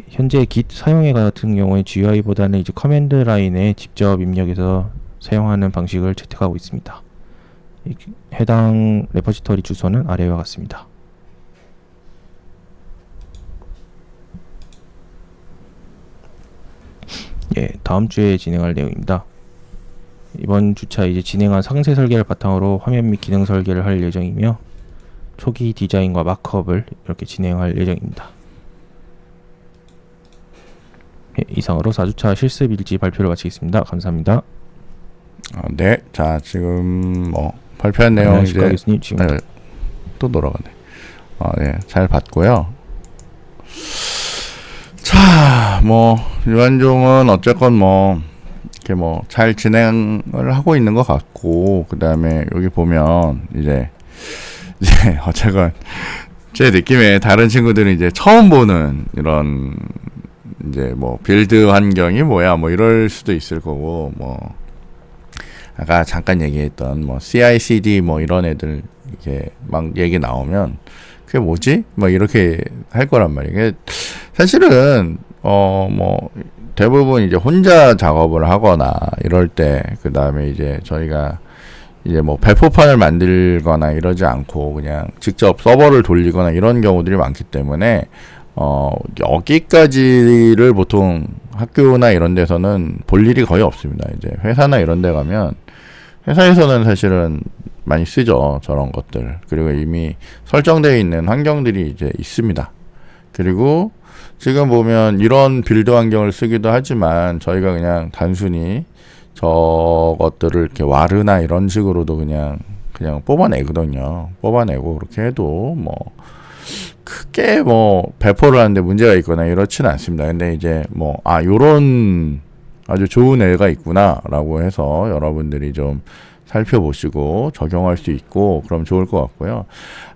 현재 깃 사용해 같은 경우에 GUI보다는 이제 커맨드 라인에 직접 입력해서 사용하는 방식을 채택하고 있습니다. 해당 레포지터리 주소는 아래와 같습니다. 다음 주에 진행할 내용입니다. 이번 주차 이제 진행한 상세 설계를 바탕으로 화면 및 기능 설계를 할 예정이며 초기 디자인과 마크업을 이렇게 진행할 예정입니다. 이상으로 4주차 실습 일지 발표를 마치겠습니다. 감사합니다. 네, 자 지금 뭐 발표한 내용 이제 교수님 지금 또 돌아가네. 네, 잘 봤고요. 자, 뭐 유한종은 어쨌건 뭐 이렇게 뭐 잘 진행을 하고 있는 것 같고, 그 다음에 여기 보면 이제 어쨌건 제 느낌에 다른 친구들은 이제 처음 보는 이런 이제 뭐 빌드 환경이 뭐야 뭐 이럴 수도 있을 거고, 뭐 아까 잠깐 얘기했던 뭐 CI/CD 뭐 이런 애들 이렇게 막 얘기 나오면 그게 뭐지? 막 이렇게 할 거란 말이에요. 사실은 뭐 대부분 이제 혼자 작업을 하거나 이럴 때, 그 다음에 이제 저희가 이제 뭐 배포판을 만들거나 이러지 않고 그냥 직접 서버를 돌리거나 이런 경우들이 많기 때문에 여기까지를 보통 학교나 이런 데서는 볼 일이 거의 없습니다. 이제 회사나 이런 데 가면 회사에서는 사실은 많이 쓰죠, 저런 것들. 그리고 이미 설정되어 있는 환경들이 이제 있습니다. 그리고 지금 보면 이런 빌드 환경을 쓰기도 하지만 저희가 그냥 단순히 저것들을 이렇게 와르나 이런 식으로도 그냥 뽑아내거든요. 뽑아내고 그렇게 해도 뭐 크게 뭐 배포를 하는데 문제가 있거나 이렇지는 않습니다. 근데 이제 뭐 요런 아주 좋은 애가 있구나라고 해서 여러분들이 좀 살펴보시고 적용할 수 있고 그럼 좋을 것 같고요.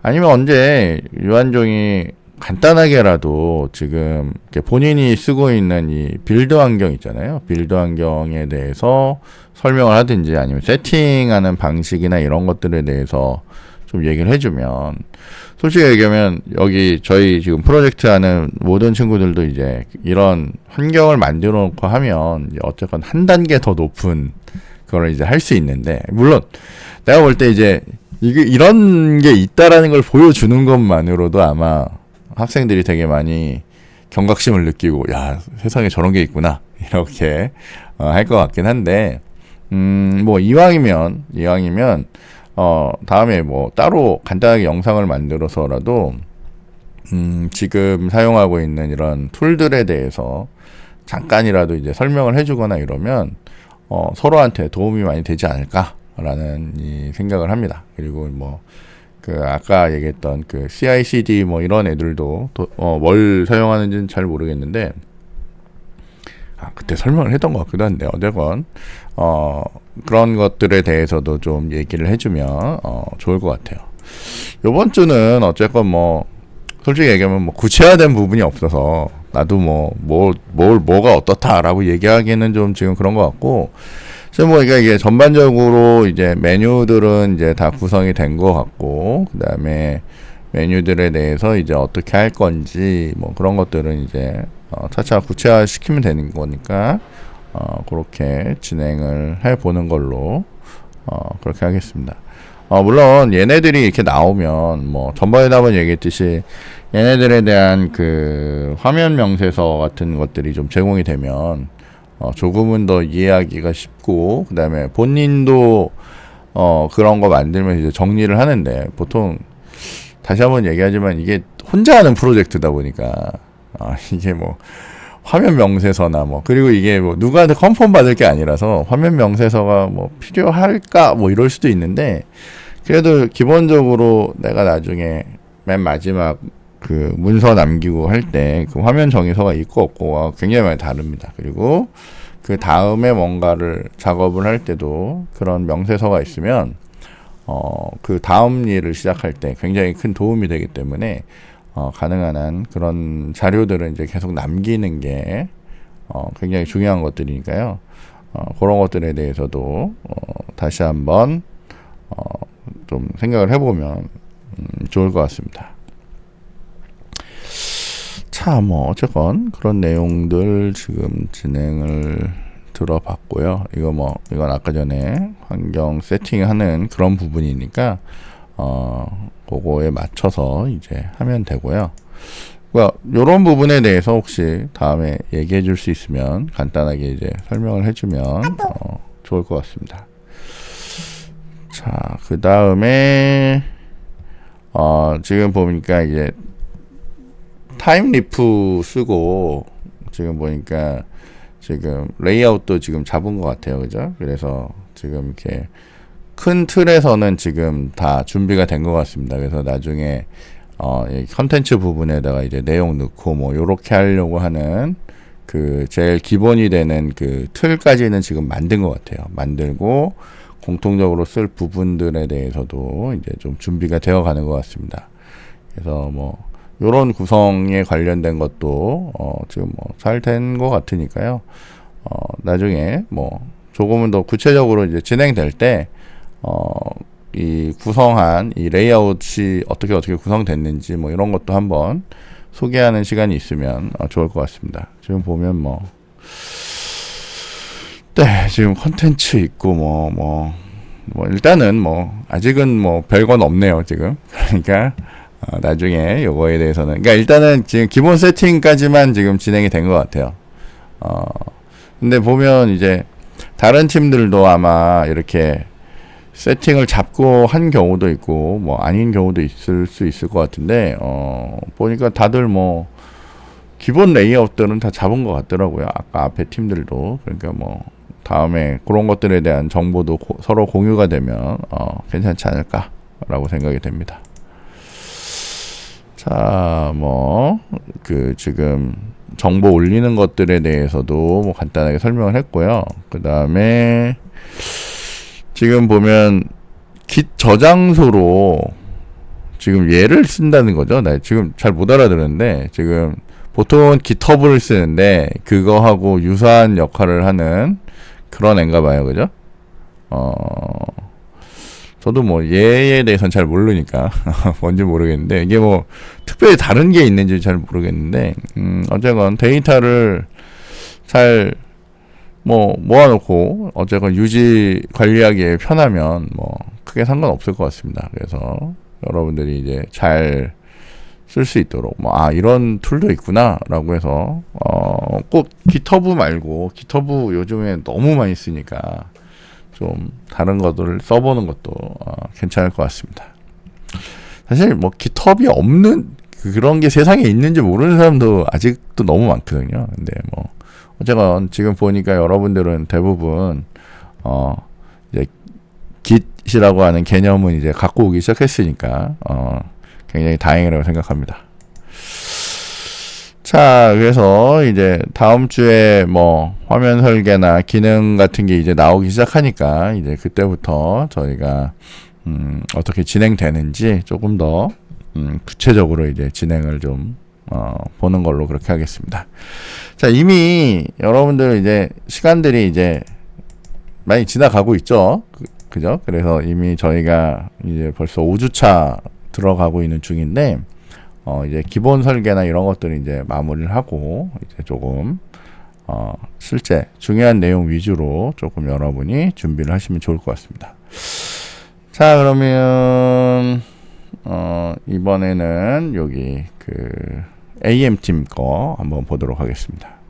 아니면 언제 유한종이 간단하게라도 지금 이렇게 본인이 쓰고 있는 이 빌드 환경 있잖아요. 빌드 환경에 대해서 설명을 하든지 아니면 세팅하는 방식이나 이런 것들에 대해서 좀 얘기를 해주면, 솔직히 얘기하면 여기 저희 지금 프로젝트 하는 모든 친구들도 이제 이런 환경을 만들어 놓고 하면 어쨌건 한 단계 더 높은 그걸 이제 할 수 있는데, 물론 내가 볼 때 이제 이게 이런 게 있다라는 걸 보여주는 것만으로도 아마 학생들이 되게 많이 경각심을 느끼고, 야, 세상에 저런 게 있구나 이렇게 할 것 같긴 한데, 뭐 이왕이면 다음에 뭐 따로 간단하게 영상을 만들어서라도 지금 사용하고 있는 이런 툴들에 대해서 잠깐이라도 이제 설명을 해주거나 이러면 서로한테 도움이 많이 되지 않을까라는 이 생각을 합니다. 그리고 뭐 그 아까 얘기했던 그 CI/CD 뭐 이런 애들도 뭘 사용하는지는 잘 모르겠는데, 그때 설명을 했던 것 같기도 한데, 어쨌건 그런 것들에 대해서도 좀 얘기를 해주면 좋을 것 같아요. 요번 주는 어쨌건 뭐 솔직히 얘기하면 뭐 구체화된 부분이 없어서 나도 뭐가 어떻다라고 얘기하기는 좀 지금 그런 것 같고, 그래서 뭐 이게 전반적으로 이제 메뉴들은 이제 다 구성이 된 것 같고, 그 다음에 메뉴들에 대해서 이제 어떻게 할 건지 뭐 그런 것들은 이제 차차 구체화 시키면 되는 거니까 그렇게 진행을 해보는 걸로 그렇게 하겠습니다. 물론 얘네들이 이렇게 나오면 뭐 전번에도 한번 얘기했듯이 얘네들에 대한 그 화면 명세서 같은 것들이 좀 제공이 되면 조금은 더 이해하기가 쉽고, 그 다음에 본인도 그런 거 만들면 이제 정리를 하는데, 보통 다시 한번 얘기하지만 이게 혼자 하는 프로젝트다 보니까 이게 뭐 화면 명세서나 뭐, 그리고 이게 뭐 누구한테 컨펌 받을 게 아니라서 화면 명세서가 뭐 필요할까 뭐 이럴 수도 있는데, 그래도 기본적으로 내가 나중에 맨 마지막 그 문서 남기고 할 때 그 화면 정의서가 있고 없고가 굉장히 많이 다릅니다. 그리고 그 다음에 뭔가를 작업을 할 때도 그런 명세서가 있으면 그 다음 일을 시작할 때 굉장히 큰 도움이 되기 때문에 가능한 한 그런 자료들은 이제 계속 남기는 게 굉장히 중요한 것들이니까요. 그런 것들에 대해서도 다시 한번 좀 생각을 해보면 좋을 것 같습니다. 자, 뭐 어쨌건 그런 내용들 지금 진행을 들어봤고요. 이건 아까 전에 환경 세팅하는 그런 부분이니까 그거에 맞춰서 이제 하면 되고요. 요런 부분에 대해서 혹시 다음에 얘기해 줄 수 있으면 간단하게 이제 설명을 해주면 좋을 것 같습니다. 자, 그 다음에 지금 보니까 이제 타임리프 쓰고 지금 보니까 지금 레이아웃도 지금 잡은 것 같아요. 그죠? 그래서 지금 이렇게 큰 틀에서는 지금 다 준비가 된 것 같습니다. 그래서 나중에 이 컨텐츠 부분에다가 이제 내용 넣고 뭐 요렇게 하려고 하는 그 제일 기본이 되는 그 틀까지는 지금 만든 것 같아요. 만들고 공통적으로 쓸 부분들에 대해서도 이제 좀 준비가 되어 가는 것 같습니다. 그래서 뭐 요런 구성에 관련된 것도 지금 뭐 잘 된 것 같으니까요. 나중에 뭐 조금은 더 구체적으로 이제 진행될 때 이 구성한 이 레이아웃이 어떻게 구성됐는지 뭐 이런 것도 한번 소개하는 시간이 있으면 좋을 것 같습니다. 지금 보면 뭐 지금 컨텐츠 있고 뭐 일단은 뭐 아직은 뭐 별건 없네요 지금. 그러니까 나중에 요거에 대해서는, 그러니까 일단은 지금 기본 세팅까지만 지금 진행이 된 것 같아요. 근데 보면 이제 다른 팀들도 아마 이렇게 세팅을 잡고 한 경우도 있고 뭐 아닌 경우도 있을 수 있을 것 같은데 보니까 다들 뭐 기본 레이아웃들은 다 잡은 것 같더라고요. 아까 앞에 팀들도. 그러니까 뭐 다음에 그런 것들에 대한 정보도 서로 공유가 되면 괜찮지 않을까라고 생각이 됩니다. 자, 뭐 그 지금 정보 올리는 것들에 대해서도 뭐 간단하게 설명을 했고요. 그 다음에 지금 보면 git 저장소로 지금 얘를 쓴다는 거죠. 나 지금 잘 못 알아들었는데, 지금 보통은 GitHub을 쓰는데 그거하고 유사한 역할을 하는 그런 앤가 봐요. 그죠? 저도 뭐 얘에 대해서는 잘 모르니까 뭔지 모르겠는데, 이게 뭐 특별히 다른 게 있는지 잘 모르겠는데, 어쨌건 데이터를 잘 뭐 모아놓고 어쨌건 유지 관리하기에 편하면 뭐 크게 상관없을 것 같습니다. 그래서 여러분들이 이제 잘 쓸 수 있도록 이런 툴도 있구나 라고 해서 꼭 GitHub 말고, GitHub 요즘에 너무 많이 쓰니까 좀 다른 것들을 써보는 것도 괜찮을 것 같습니다. 사실 뭐 GitHub이 없는 그런 게 세상에 있는지 모르는 사람도 아직도 너무 많거든요. 근데 뭐 어쨌건 지금 보니까 여러분들은 대부분 이제 Git이라고 하는 개념은 이제 갖고 오기 시작했으니까 굉장히 다행이라고 생각합니다. 자, 그래서 이제 다음 주에 뭐 화면 설계나 기능 같은 게 이제 나오기 시작하니까 이제 그때부터 저희가 어떻게 진행되는지 조금 더 구체적으로 이제 진행을 좀 보는 걸로 그렇게 하겠습니다. 자, 이미 여러분들 이제 시간들이 이제 많이 지나가고 있죠. 그죠? 그래서 이미 저희가 이제 벌써 5주차 들어가고 있는 중인데, 이제 기본 설계나 이런 것들을 이제 마무리를 하고, 이제 조금, 실제 중요한 내용 위주로 조금 여러분이 준비를 하시면 좋을 것 같습니다. 자, 그러면, 이번에는 여기 AM팀 거 한번 보도록 하겠습니다.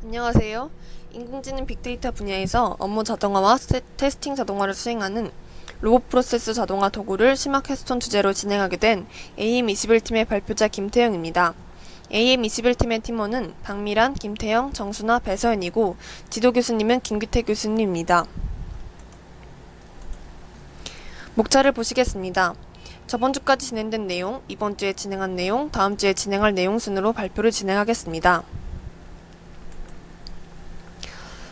안녕하세요. 인공지능 빅데이터 분야에서 업무 자동화와 테스팅 자동화를 수행하는 로봇 프로세스 자동화 도구를 심화 캐스톤 주제로 진행하게 된 AM21팀의 발표자 김태영입니다. AM21팀의 팀원은 박미란, 김태영, 정순아, 배서연이고 지도 교수님은 김규태 교수님입니다. 목차를 보시겠습니다. 저번 주까지 진행된 내용, 이번 주에 진행한 내용, 다음 주에 진행할 내용 순으로 발표를 진행하겠습니다.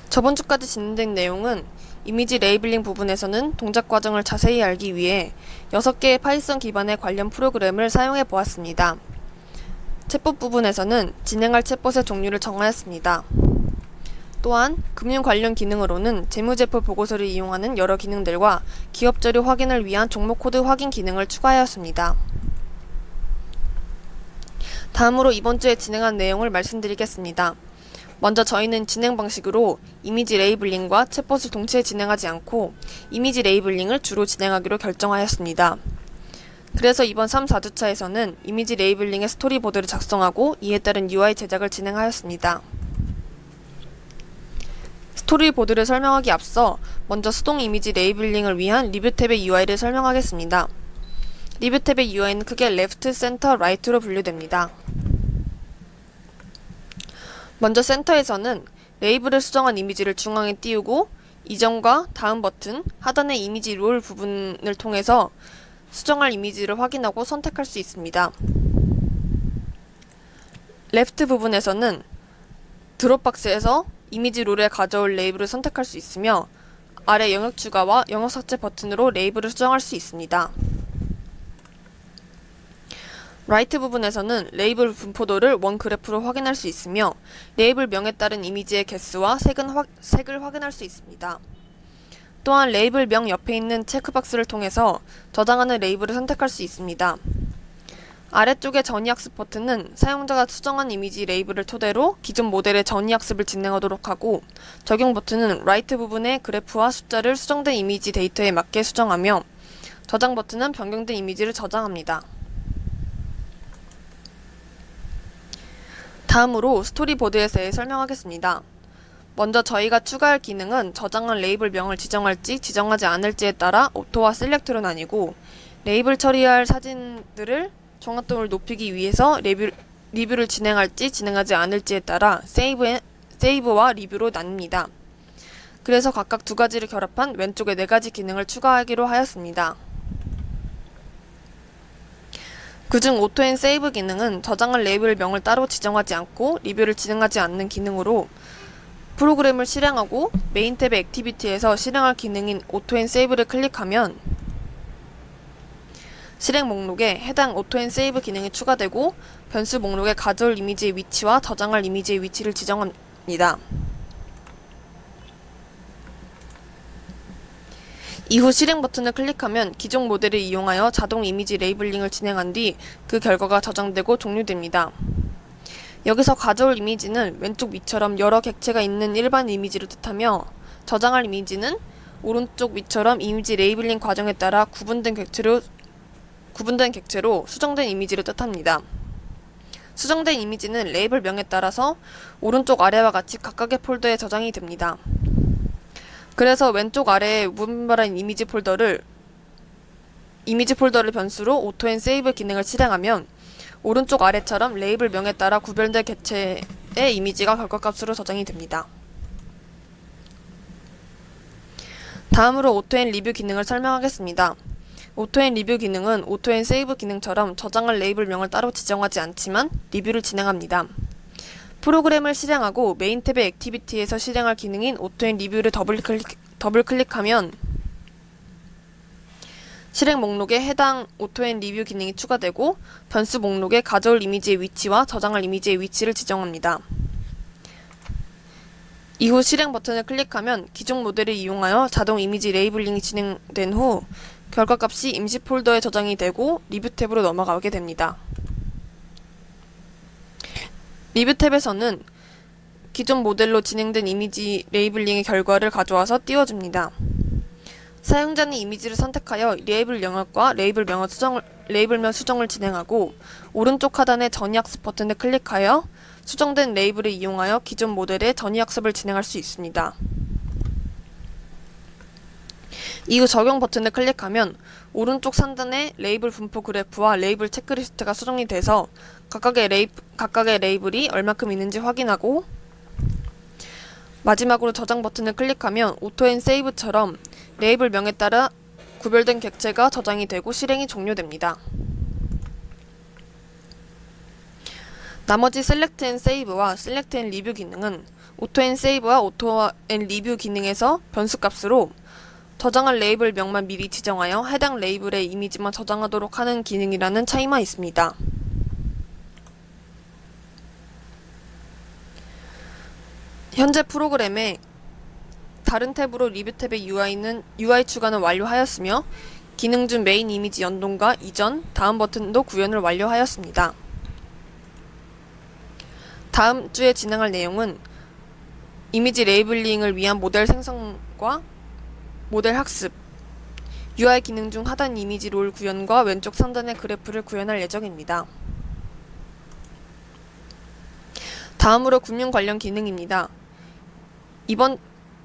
저번 주까지 진행된 내용은 이미지 레이블링 부분에서는 동작 과정을 자세히 알기 위해 6개의 파이썬 기반의 관련 프로그램을 사용해 보았습니다. 챗봇 부분에서는 진행할 챗봇의 종류를 정하였습니다. 또한 금융 관련 기능으로는 재무제표 보고서를 이용하는 여러 기능들과 기업 자료 확인을 위한 종목 코드 확인 기능을 추가하였습니다. 다음으로 이번 주에 진행한 내용을 말씀드리겠습니다. 먼저 저희는 진행 방식으로 이미지 레이블링과 챗봇을 동시에 진행하지 않고 이미지 레이블링을 주로 진행하기로 결정하였습니다. 그래서 이번 3, 4주차에서는 이미지 레이블링의 스토리보드를 작성하고 이에 따른 UI 제작을 진행하였습니다. 스토리보드를 설명하기 앞서 먼저 수동 이미지 레이블링을 위한 리뷰 탭의 UI를 설명하겠습니다. 리뷰 탭의 UI는 크게 레프트, 센터, 라이트로 분류됩니다. 먼저 센터에서는 레이블을 수정한 이미지를 중앙에 띄우고 이전과 다음 버튼, 하단의 이미지 롤 부분을 통해서 수정할 이미지를 확인하고 선택할 수 있습니다. 레프트 부분에서는 드롭박스에서 이미지 롤에 가져올 레이블을 선택할 수 있으며 아래 영역 추가와 영역 삭제 버튼으로 레이블을 수정할 수 있습니다. 라이트 부분에서는 레이블 분포도를 원 그래프로 확인할 수 있으며 레이블 명에 따른 이미지의 개수와 색을 확인할 수 있습니다. 또한 레이블 명 옆에 있는 체크박스를 통해서 저장하는 레이블을 선택할 수 있습니다. 아래쪽의 전이학습 버튼은 사용자가 수정한 이미지 레이블을 토대로 기존 모델의 전이학습을 진행하도록 하고, 적용 버튼은 라이트 부분의 그래프와 숫자를 수정된 이미지 데이터에 맞게 수정하며, 저장 버튼은 변경된 이미지를 저장합니다. 다음으로 스토리보드에 대해 설명하겠습니다. 먼저 저희가 추가할 기능은 저장한 레이블 명을 지정할지 지정하지 않을지에 따라 오토와 셀렉트로 나뉘고, 레이블 처리할 사진들을 정확도를 높이기 위해서 리뷰를 진행할지 진행하지 않을지에 따라 세이브와 리뷰로 나뉩니다. 그래서 각각 두 가지를 결합한 왼쪽에 4가지 기능을 추가하기로 하였습니다. 그중 오토 앤 세이브 기능은 저장할 레이블 명을 따로 지정하지 않고 리뷰를 진행하지 않는 기능으로 프로그램을 실행하고 메인 탭의 액티비티에서 실행할 기능인 오토 앤 세이브를 클릭하면 실행 목록에 해당 오토 앤 세이브 기능이 추가되고 변수 목록에 가져올 이미지의 위치와 저장할 이미지의 위치를 지정합니다. 이후 실행 버튼을 클릭하면 기존 모델을 이용하여 자동 이미지 레이블링을 진행한 뒤 그 결과가 저장되고 종료됩니다. 여기서 가져올 이미지는 왼쪽 위처럼 여러 객체가 있는 일반 이미지를 뜻하며 저장할 이미지는 오른쪽 위처럼 이미지 레이블링 과정에 따라 구분된 객체로 수정된 이미지를 뜻합니다. 수정된 이미지는 레이블 명에 따라서 오른쪽 아래와 같이 각각의 폴더에 저장이 됩니다. 그래서 왼쪽 아래에 무분별한 이미지 폴더를 변수로 오토 앤 세이브 기능을 실행하면 오른쪽 아래처럼 레이블 명에 따라 구별된 객체의 이미지가 결과값으로 저장이 됩니다. 다음으로 오토 앤 리뷰 기능을 설명하겠습니다. 오토 앤 리뷰 기능은 오토 앤 세이브 기능처럼 저장할 레이블 명을 따로 지정하지 않지만 리뷰를 진행합니다. 프로그램을 실행하고 메인 탭의 액티비티에서 실행할 기능인 오토 앤 리뷰를 더블 클릭하면 실행 목록에 해당 오토 앤 리뷰 기능이 추가되고 변수 목록에 가져올 이미지의 위치와 저장할 이미지의 위치를 지정합니다. 이후 실행 버튼을 클릭하면 기존 모델을 이용하여 자동 이미지 레이블링이 진행된 후 결과값이 임시 폴더에 저장이 되고 리뷰 탭으로 넘어가게 됩니다. 리뷰 탭에서는 기존 모델로 진행된 이미지 레이블링의 결과를 가져와서 띄워줍니다. 사용자는 이미지를 선택하여 레이블 영역과 레이블명 수정을 진행하고 오른쪽 하단의 전이학습 버튼을 클릭하여 수정된 레이블을 이용하여 기존 모델의 전이학습을 진행할 수 있습니다. 이후 적용 버튼을 클릭하면 오른쪽 상단의 레이블 분포 그래프와 레이블 체크리스트가 수정이 돼서 각각의 레이블이 얼마큼 있는지 확인하고 마지막으로 저장 버튼을 클릭하면 오토 앤 세이브처럼 레이블 명에 따라 구별된 객체가 저장이 되고 실행이 종료됩니다. 나머지 셀렉트 앤 세이브와 셀렉트 앤 리뷰 기능은 오토 앤 세이브와 오토 앤 리뷰 기능에서 변수값으로 저장할 레이블 명만 미리 지정하여 해당 레이블의 이미지만 저장하도록 하는 기능이라는 차이만 있습니다. 현재 프로그램의 다른 탭으로 리뷰 탭의 UI 추가는 완료하였으며 기능 중 메인 이미지 연동과 이전, 다음 버튼도 구현을 완료하였습니다. 다음 주에 진행할 내용은 이미지 레이블링을 위한 모델 생성과 모델 학습, UI 기능 중 하단 이미지 롤 구현과 왼쪽 상단의 그래프를 구현할 예정입니다. 다음으로 금융 관련 기능입니다.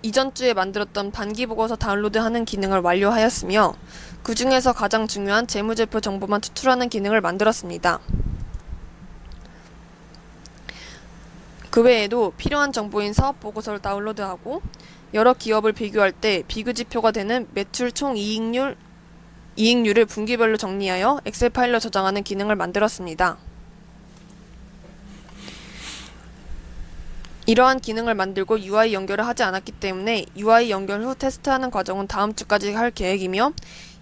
이전 주에 만들었던 반기보고서 다운로드하는 기능을 완료하였으며 그 중에서 가장 중요한 재무제표 정보만 추출하는 기능을 만들었습니다. 그 외에도 필요한 정보인 사업보고서를 다운로드하고 여러 기업을 비교할 때 비교지표가 되는 매출 총 이익률을 분기별로 정리하여 엑셀 파일로 저장하는 기능을 만들었습니다. 이러한 기능을 만들고 UI 연결을 하지 않았기 때문에 UI 연결 후 테스트하는 과정은 다음 주까지 할 계획이며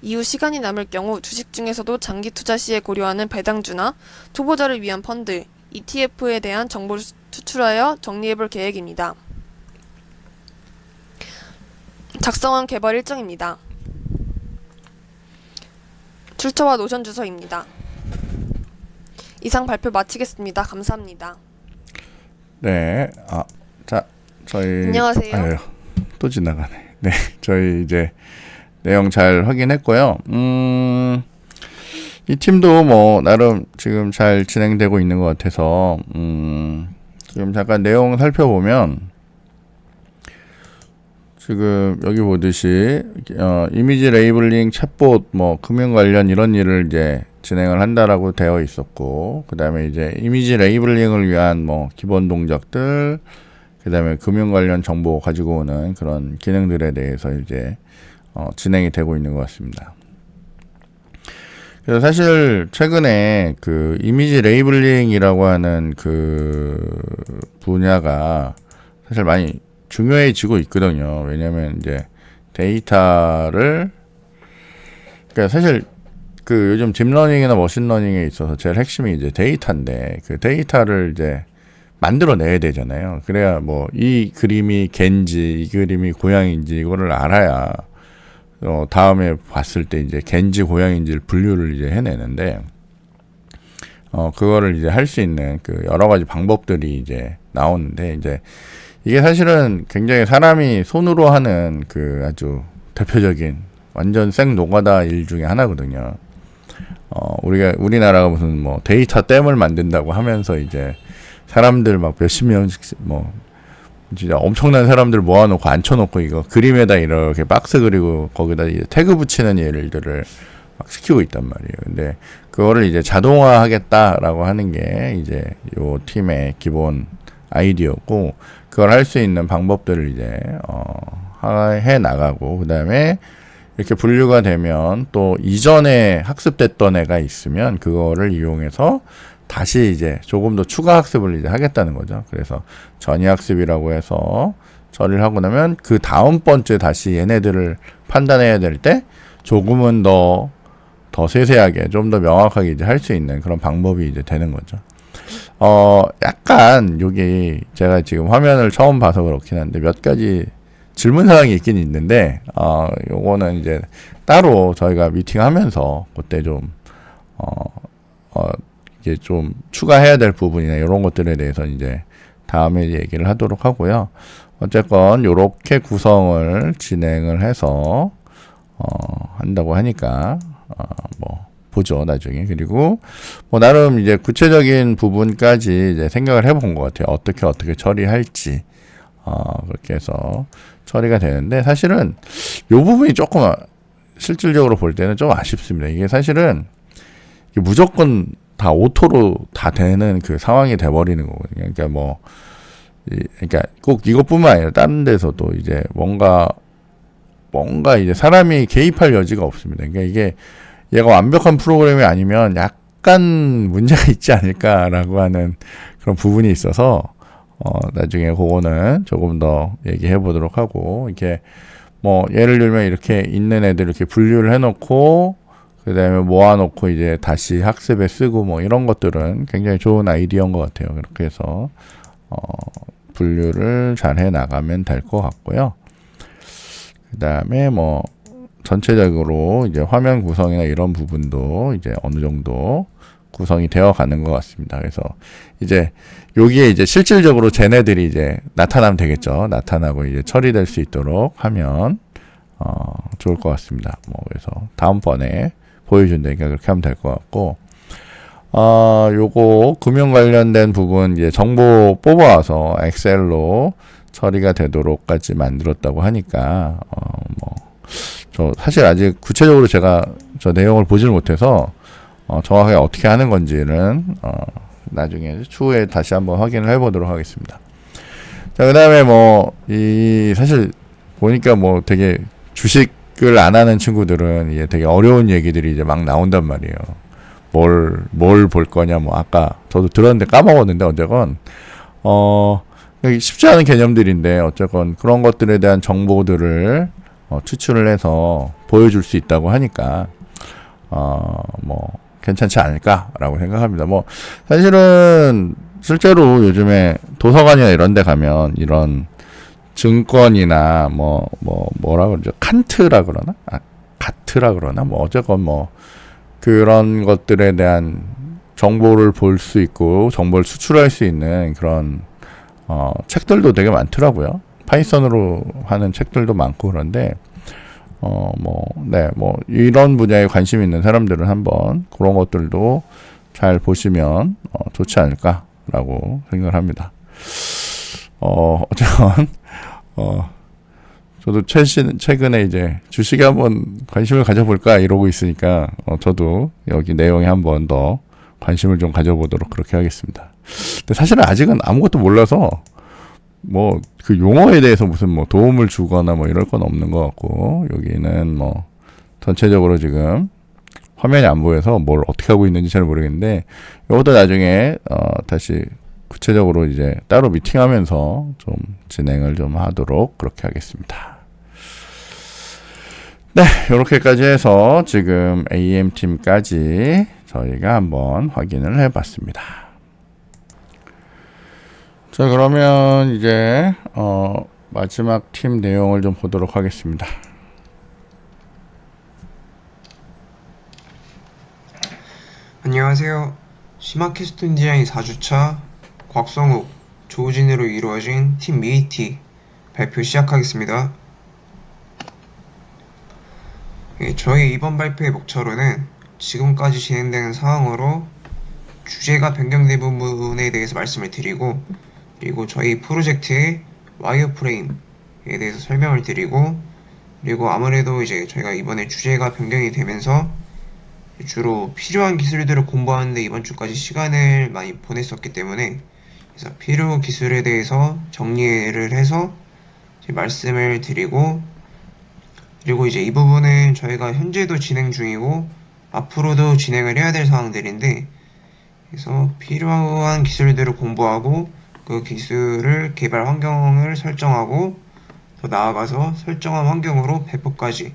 이후 시간이 남을 경우 주식 중에서도 장기 투자 시에 고려하는 배당주나 초보자를 위한 펀드, ETF에 대한 정보를 추출하여 정리해볼 계획입니다. 작성한 개발 일정입니다. 출처와 노션 주소입니다. 이상 발표 마치겠습니다. 감사합니다. 네. 자, 저희 안녕하세요. 아유, 또 지나가네. 네. 저희 이제 내용 잘 확인했고요. 이 팀도 뭐 나름 지금 잘 진행되고 있는 것 같아서 지금 잠깐 내용 살펴보면 지금 여기 보듯이 이미지 레이블링, 챗봇, 뭐 금융 관련 이런 일을 이제 진행을 한다라고 되어 있었고, 그 다음에 이제 이미지 레이블링을 위한 뭐 기본 동작들, 그 다음에 금융 관련 정보 가지고 오는 그런 기능들에 대해서 이제 진행이 되고 있는 것 같습니다. 그래서 사실 최근에 그 이미지 레이블링이라고 하는 그 분야가 사실 많이 중요해지고 있거든요. 왜냐면 이제 데이터를, 그러니까 사실 그 요즘 딥러닝이나 머신러닝에 있어서 제일 핵심이 이제 데이터인데, 그 데이터를 이제 만들어내야 되잖아요. 그래야 뭐 이 그림이 갠지 이 그림이 고양인지 이거를 알아야 다음에 봤을 때 이제 갠지 고양인지를 분류를 이제 해내는데, 그거를 이제 할 수 있는 그 여러 가지 방법들이 이제 나오는데, 이제 이게 사실은 굉장히 사람이 손으로 하는 그 아주 대표적인 완전 생 노가다 일 중에 하나거든요. 우리나라가 무슨 뭐 데이터 댐을 만든다고 하면서 이제 사람들 막 몇십 명씩 뭐 진짜 엄청난 사람들 모아놓고 앉혀놓고 이거 그림에다 이렇게 박스 그리고 거기다 이제 태그 붙이는 일들을 막 시키고 있단 말이에요. 근데 그거를 이제 자동화하겠다라고 하는 게 이제 요 팀의 기본 아이디어고, 그걸 할 수 있는 방법들을 이제 해 나가고, 그다음에 이렇게 분류가 되면 또 이전에 학습됐던 애가 있으면 그거를 이용해서 다시 이제 조금 더 추가 학습을 이제 하겠다는 거죠. 그래서 전이 학습이라고 해서 처리를 하고 나면 그 다음번째 다시 얘네들을 판단해야 될 때 조금은 더 세세하게 좀 더 명확하게 이제 할 수 있는 그런 방법이 이제 되는 거죠. 약간 여기 제가 지금 화면을 처음 봐서 그렇긴 한데 몇 가지 질문 사항이 있긴 있는데, 요거는 이제 따로 저희가 미팅하면서 그때 좀 이게 좀 추가해야 될 부분이나 이런 것들에 대해서 이제 다음에 얘기를 하도록 하고요. 어쨌건 요렇게 구성을 진행을 해서 한다고 하니까 뭐 보죠 나중에. 그리고 뭐 나름 이제 구체적인 부분까지 이제 생각을 해본 것 같아요. 어떻게 처리할지. 그렇게 해서 처리가 되는데, 사실은 요 부분이 조금 실질적으로 볼 때는 좀 아쉽습니다. 이게 사실은 이게 무조건 다 오토로 다 되는 그 상황이 돼버리는 거거든요. 그러니까 그러니까 꼭 이것뿐만 아니라 다른 데서도 이제 뭔가 이제 사람이 개입할 여지가 없습니다. 그러니까 이게 얘가 완벽한 프로그램이 아니면 약간 문제가 있지 않을까라고 하는 그런 부분이 있어서 나중에 그거는 조금 더 얘기해 보도록 하고, 이렇게 뭐 예를 들면 이렇게 있는 애들 이렇게 분류를 해놓고 그 다음에 모아놓고 이제 다시 학습에 쓰고 뭐 이런 것들은 굉장히 좋은 아이디어인 것 같아요. 그렇게 해서 분류를 잘 해 나가면 될 것 같고요. 그 다음에 뭐 전체적으로 이제 화면 구성이나 이런 부분도 이제 어느 정도 구성이 되어 가는 것 같습니다. 그래서 이제 여기에 이제 실질적으로 쟤네들이 이제 나타나면 되겠죠. 나타나고 이제 처리될 수 있도록 하면 좋을 것 같습니다. 뭐 그래서 다음번에 보여준다니까 그렇게 하면 될 것 같고, 요거 금융 관련된 부분 이제 정보 뽑아와서 엑셀로 처리가 되도록까지 만들었다고 하니까 저 사실 아직 구체적으로 제가 저 내용을 보질 못해서 정확하게 어떻게 하는 건지는 나중에 추후에 다시 한번 확인을 해보도록 하겠습니다. 자, 그 다음에 사실 보니까 되게 주식을 안 하는 친구들은 이게 되게 어려운 얘기들이 이제 막 나온단 말이에요. 뭘 볼 거냐, 아까 저도 들었는데 까먹었는데, 어쨌건, 쉽지 않은 개념들인데, 어쨌건 그런 것들에 대한 정보들을 추출을 해서 보여줄 수 있다고 하니까, 괜찮지 않을까라고 생각합니다. 사실은 실제로 요즘에 도서관이나 이런 데 가면 이런 증권이나 뭐라 그러죠? 칸트라 그러나? 가트라 그러나? 어쨌건 그런 것들에 대한 정보를 볼 수 있고 정보를 수출할 수 있는 그런 책들도 되게 많더라고요. 파이썬으로 하는 책들도 많고 그런데 이런 분야에 관심 있는 사람들은 한번 그런 것들도 잘 보시면 좋지 않을까라고 생각을 합니다. 어쨌건 저도 최근에 이제 주식에 한번 관심을 가져볼까 이러고 있으니까 저도 여기 내용에 한번 더 관심을 좀 가져보도록 그렇게 하겠습니다. 근데 사실은 아직은 아무것도 몰라서 그 용어에 대해서 무슨 도움을 주거나 이럴 건 없는 것 같고, 여기는 전체적으로 지금 화면이 안 보여서 뭘 어떻게 하고 있는지 잘 모르겠는데 이것도 나중에 다시 구체적으로 이제 따로 미팅하면서 좀 진행을 좀 하도록 그렇게 하겠습니다. 네, 이렇게까지 해서 지금 AM팀까지 저희가 한번 확인을 해봤습니다. 자, 그러면 이제 마지막 팀 내용을 좀 보도록 하겠습니다. 안녕하세요. 시마키스톤 디자인 4주차 곽성욱, 조우진으로 이루어진 팀 미이티 발표 시작하겠습니다. 저희 이번 발표의 목차로는 지금까지 진행되는 사항으로 주제가 변경된 부분에 대해서 말씀을 드리고, 그리고 저희 프로젝트의 와이어프레임에 대해서 설명을 드리고, 그리고 아무래도 이제 저희가 이번에 주제가 변경이 되면서 주로 필요한 기술들을 공부하는데 이번 주까지 시간을 많이 보냈었기 때문에, 그래서 필요 기술에 대해서 정리를 해서 말씀을 드리고, 그리고 이제 이 부분은 저희가 현재도 진행 중이고 앞으로도 진행을 해야 될 사항들인데, 그래서 필요한 기술들을 공부하고 그 기술을 개발 환경을 설정하고 더 나아가서 설정한 환경으로 배포까지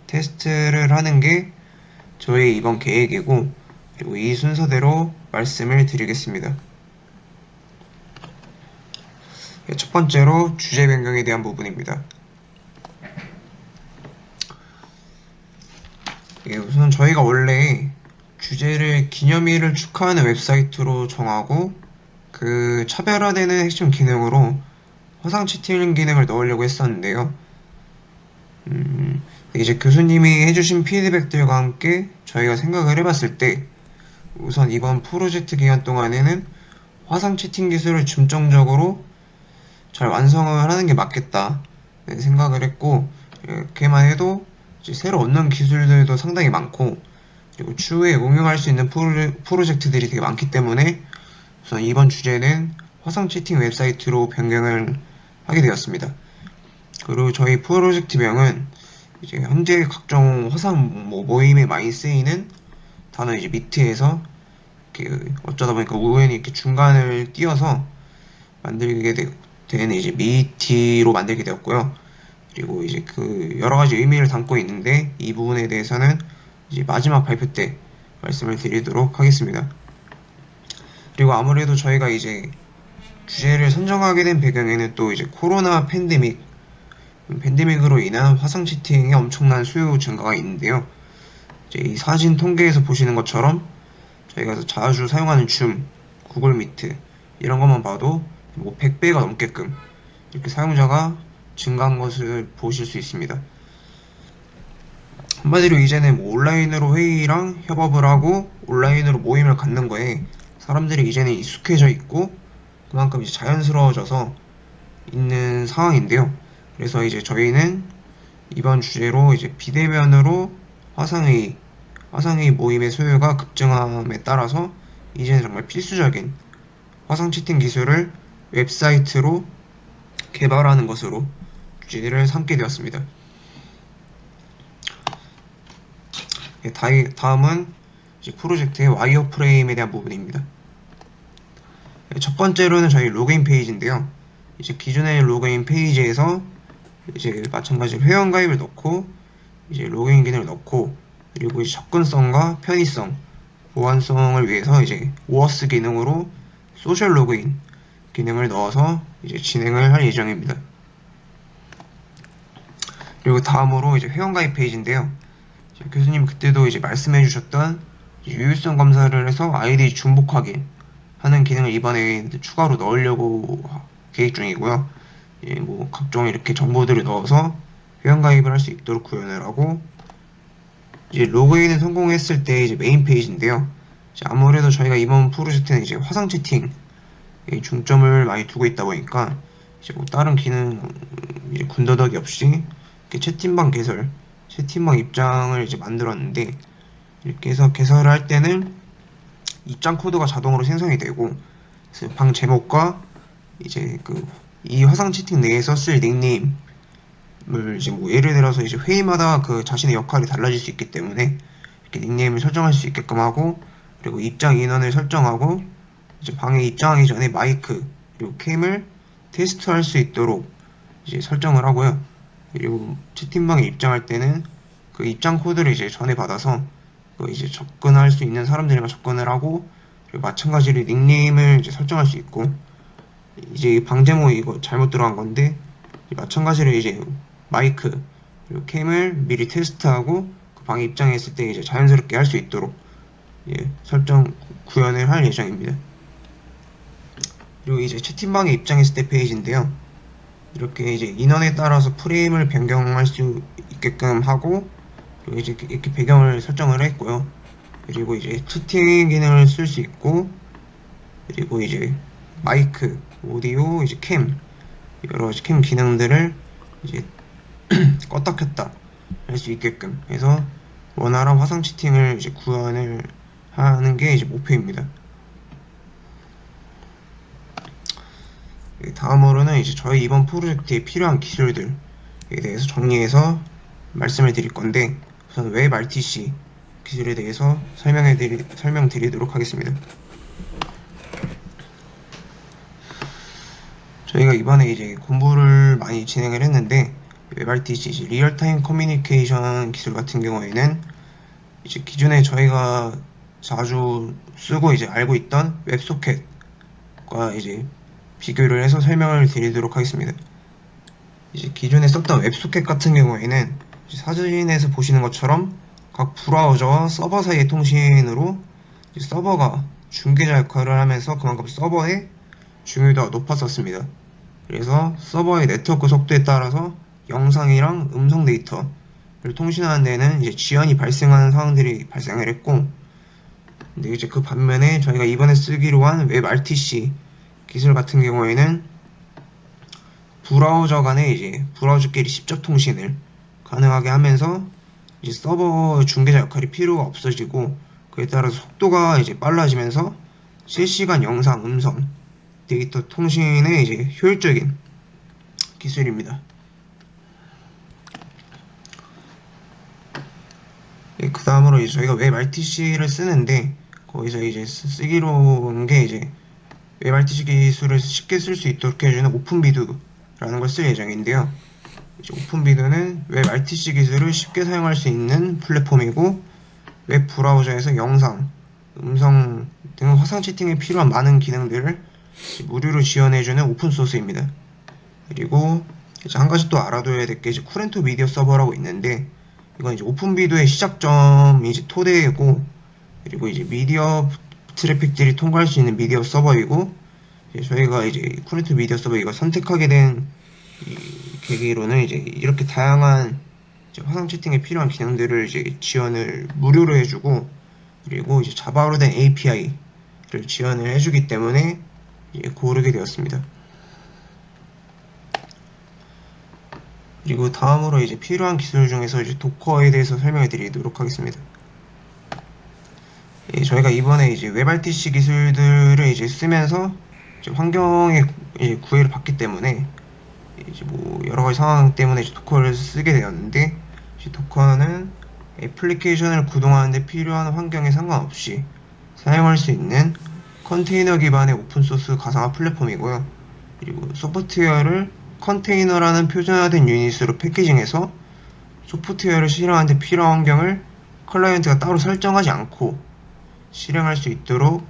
테스트를 하는 게 저희 이번 계획이고, 그리고 이 순서대로 말씀을 드리겠습니다. 첫 번째로 주제 변경에 대한 부분입니다. 우선 저희가 원래 주제를 기념일을 축하하는 웹사이트로 정하고 그 차별화되는 핵심 기능으로 화상 채팅 기능을 넣으려고 했었는데요. 이제 교수님이 해주신 피드백들과 함께 저희가 생각을 해봤을 때, 우선 이번 프로젝트 기간 동안에는 화상 채팅 기술을 중점적으로 잘 완성을 하는 게 맞겠다 생각을 했고, 이렇게만 해도 이제 새로 얻는 기술들도 상당히 많고, 그리고 추후에 응용할 수 있는 프로젝트들이 되게 많기 때문에 우선 이번 주제는 화상 채팅 웹사이트로 변경을 하게 되었습니다. 그리고 저희 프로젝트명은 이제 현재 각종 화상 모임에 많이 쓰이는 단어 이제 미트에서 어쩌다 보니까 우연히 이렇게 중간을 띄어서 만들게 된 이제 미티로 만들게 되었고요. 그리고 이제 그 여러 가지 의미를 담고 있는데 이 부분에 대해서는 이제 마지막 발표 때 말씀을 드리도록 하겠습니다. 그리고 아무래도 저희가 이제 주제를 선정하게 된 배경에는 또 이제 코로나 팬데믹으로 인한 화상 채팅의 엄청난 수요 증가가 있는데요. 이제 이 사진 통계에서 보시는 것처럼 저희가 자주 사용하는 줌, 구글 미트 이런 것만 봐도 뭐 100배가 넘게끔 이렇게 사용자가 증가한 것을 보실 수 있습니다. 한마디로 이제는 뭐 온라인으로 회의랑 협업을 하고 온라인으로 모임을 갖는 거에 사람들이 이제는 익숙해져 있고 그만큼 이제 자연스러워져서 있는 상황인데요. 그래서 이제 저희는 이번 주제로 이제 비대면으로 화상회의 모임의 수요가 급증함에 따라서 이제는 정말 필수적인 화상 채팅 기술을 웹사이트로 개발하는 것으로 주제를 삼게 되었습니다. 다음은 이제 프로젝트의 와이어프레임에 대한 부분입니다. 첫 번째로는 저희 로그인 페이지인데요. 이제 기존의 로그인 페이지에서 이제 마찬가지로 회원가입을 넣고 이제 로그인 기능을 넣고, 그리고 이제 접근성과 편의성, 보안성을 위해서 이제 오어스 기능으로 소셜 로그인 기능을 넣어서 이제 진행을 할 예정입니다. 그리고 다음으로 이제 회원가입 페이지인데요. 교수님 그때도 이제 말씀해 주셨던 유효성 검사를 해서 아이디 중복 확인 하는 기능을 이번에 추가로 넣으려고 계획 중이고요. 뭐 각종 이렇게 정보들을 넣어서 회원가입을 할 수 있도록 구현을 하고, 이제 로그인을 성공했을 때 이제 메인 페이지인데요. 아무래도 저희가 이번 프로젝트는 이제 화상 채팅 중점을 많이 두고 있다 보니까 이제 뭐 다른 기능 이제 군더더기 없이 이렇게 채팅방 입장을 이제 만들었는데, 이렇게 해서 개설을 할 때는 입장 코드가 자동으로 생성이 되고, 그래서 방 제목과 이제 이 화상 채팅 내에서 쓸 닉네임을 이제 뭐 예를 들어서 이제 회의마다 그 자신의 역할이 달라질 수 있기 때문에 이렇게 닉네임을 설정할 수 있게끔 하고, 그리고 입장 인원을 설정하고, 이제 방에 입장하기 전에 마이크 그리고 캠을 테스트할 수 있도록 이제 설정을 하고요. 그리고 채팅방에 입장할 때는 그 입장 코드를 이제 전에 받아서 그 이제 접근할 수 있는 사람들만 접근을 하고, 그리고 마찬가지로 닉네임을 이제 설정할 수 있고, 이제 방제모 이거 잘못 들어간 건데, 마찬가지로 이제 마이크 그리고 캠을 미리 테스트하고 그 방에 입장했을 때 이제 자연스럽게 할 수 있도록 설정 구현을 할 예정입니다. 그리고 이제 채팅방에 입장했을 때 페이지인데요. 이렇게 이제 인원에 따라서 프레임을 변경할 수 있게끔 하고, 그리고 이제 이렇게 배경을 설정을 했고요. 그리고 이제 채팅 기능을 쓸 수 있고, 그리고 이제 마이크, 오디오, 이제 캠, 여러 가지 캠 기능들을 이제 껐다 켰다 할 수 있게끔 해서 원활한 화상 채팅을 이제 구현을 하는 게 이제 목표입니다. 다음으로는 이제 저희 이번 프로젝트에 필요한 기술들에 대해서 정리해서 말씀을 드릴 건데, 우선 웹 RTC 기술에 대해서 설명드리도록 하겠습니다. 저희가 이번에 이제 공부를 많이 진행을 했는데, 웹 RTC 리얼타임 커뮤니케이션 기술 같은 경우에는 이제 기존에 저희가 자주 쓰고 이제 알고 있던 웹소켓과 이제 비교를 해서 설명을 드리도록 하겠습니다. 이제 기존에 썼던 웹소켓 같은 경우에는 사진에서 보시는 것처럼 각 브라우저와 서버 사이의 통신으로 서버가 중개자 역할을 하면서 그만큼 서버의 중요도가 높았었습니다. 그래서 서버의 네트워크 속도에 따라서 영상이랑 음성 데이터를 통신하는 데는 이제 지연이 발생하는 상황들이 발생을 했고, 근데 이제 그 반면에 저희가 이번에 쓰기로 한 웹 RTC 기술 같은 경우에는 브라우저 간에 이제 브라우저끼리 직접 통신을 가능하게 하면서 이제 서버 중개자 역할이 필요가 없어지고, 그에 따라서 속도가 이제 빨라지면서 실시간 영상, 음성 데이터 통신에 이제 효율적인 기술입니다. 그 다음으로 이제 저희가 웹 RTC를 쓰는데, 거기서 이제 쓰기로 한 게 이제 웹 RTC 기술을 쉽게 쓸 수 있도록 해주는 오픈비두라는 걸 쓸 예정인데요. 이제 오픈비두는 웹 RTC 기술을 쉽게 사용할 수 있는 플랫폼이고, 웹 브라우저에서 영상, 음성 등 화상 채팅에 필요한 많은 기능들을 무료로 지원해주는 오픈소스입니다. 그리고 이제 한 가지 또 알아둬야 될 게 이제 쿠렌토 미디어 서버라고 있는데, 이건 이제 오픈비두의 시작점이 이제 토대고, 그리고 이제 미디어 트래픽들이 통과할 수 있는 미디어 서버이고, 저희가 이제 쿠렌토 미디어 서버 이거 선택하게 된 이 계기로는 이제 이렇게 다양한 이제 화상 채팅에 필요한 기능들을 이제 지원을 무료로 해주고, 그리고 이제 자바로 된 API를 지원을 해주기 때문에 고르게 되었습니다. 그리고 다음으로 이제 필요한 기술 중에서 이제 도커에 대해서 설명해 드리도록 하겠습니다. 저희가 이번에 이제 웹 RTC 기술들을 이제 쓰면서 이제 환경에 이제 구애를 받기 때문에 이제 뭐 여러 가지 상황 때문에 이제 도커를 쓰게 되었는데, 이제 도커는 애플리케이션을 구동하는 데 필요한 환경에 상관없이 사용할 수 있는 컨테이너 기반의 오픈소스 가상화 플랫폼이고요. 그리고 소프트웨어를 컨테이너라는 표준화된 유닛으로 패키징해서 소프트웨어를 실행하는 데 필요한 환경을 클라이언트가 따로 설정하지 않고 실행할 수 있도록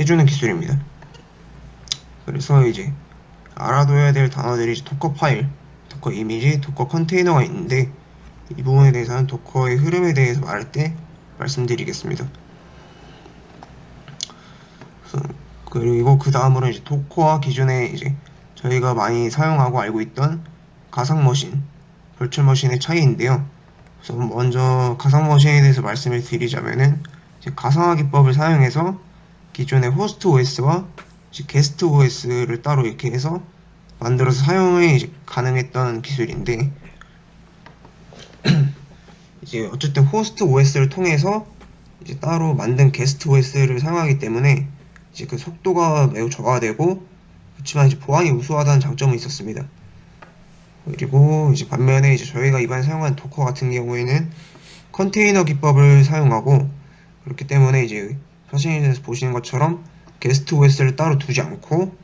해주는 기술입니다. 그래서 이제 알아둬야 될 단어들이 이제 도커 파일, 도커 이미지, 도커 컨테이너가 있는데, 이 부분에 대해서는 도커의 흐름에 대해서 말할 때 말씀드리겠습니다. 그리고 그 다음으로 이제 도커와 기존에 이제 저희가 많이 사용하고 알고 있던 가상머신, 벌출머신의 차이인데요. 우선 먼저 가상머신에 대해서 말씀을 드리자면은, 이제 가상화 기법을 사용해서 기존의 호스트 OS와 게스트 OS를 따로 이렇게 해서 만들어서 사용이 이제 가능했던 기술인데, 이제 어쨌든 호스트 OS를 통해서 이제 따로 만든 게스트 OS를 사용하기 때문에 이제 그 속도가 매우 저하되고, 그렇지만 이제 보안이 우수하다는 장점은 있었습니다. 그리고 이제 반면에 이제 저희가 이번에 사용한 도커 같은 경우에는 컨테이너 기법을 사용하고, 그렇기 때문에 이제 사진에서 보시는 것처럼 게스트 OS를 따로 두지 않고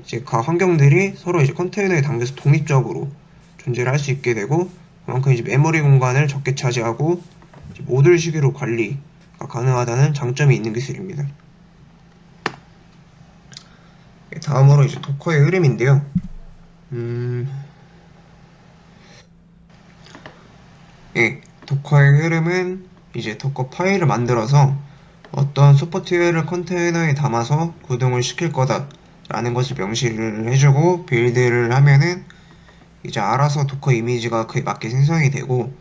이제 각 환경들이 서로 이제 컨테이너에 담겨서 독립적으로 존재를 할 수 있게 되고, 그만큼 이제 메모리 공간을 적게 차지하고 이제 모듈식으로 관리가 가능하다는 장점이 있는 기술입니다. 다음으로 이제 도커의 흐름인데요. 도커의 흐름은 이제 도커 파일을 만들어서 어떤 소프트웨어를 컨테이너에 담아서 구동을 시킬 거다라는 것을 명시를 해주고 빌드를 하면은 이제 알아서 도커 이미지가 그에 맞게 생성이 되고,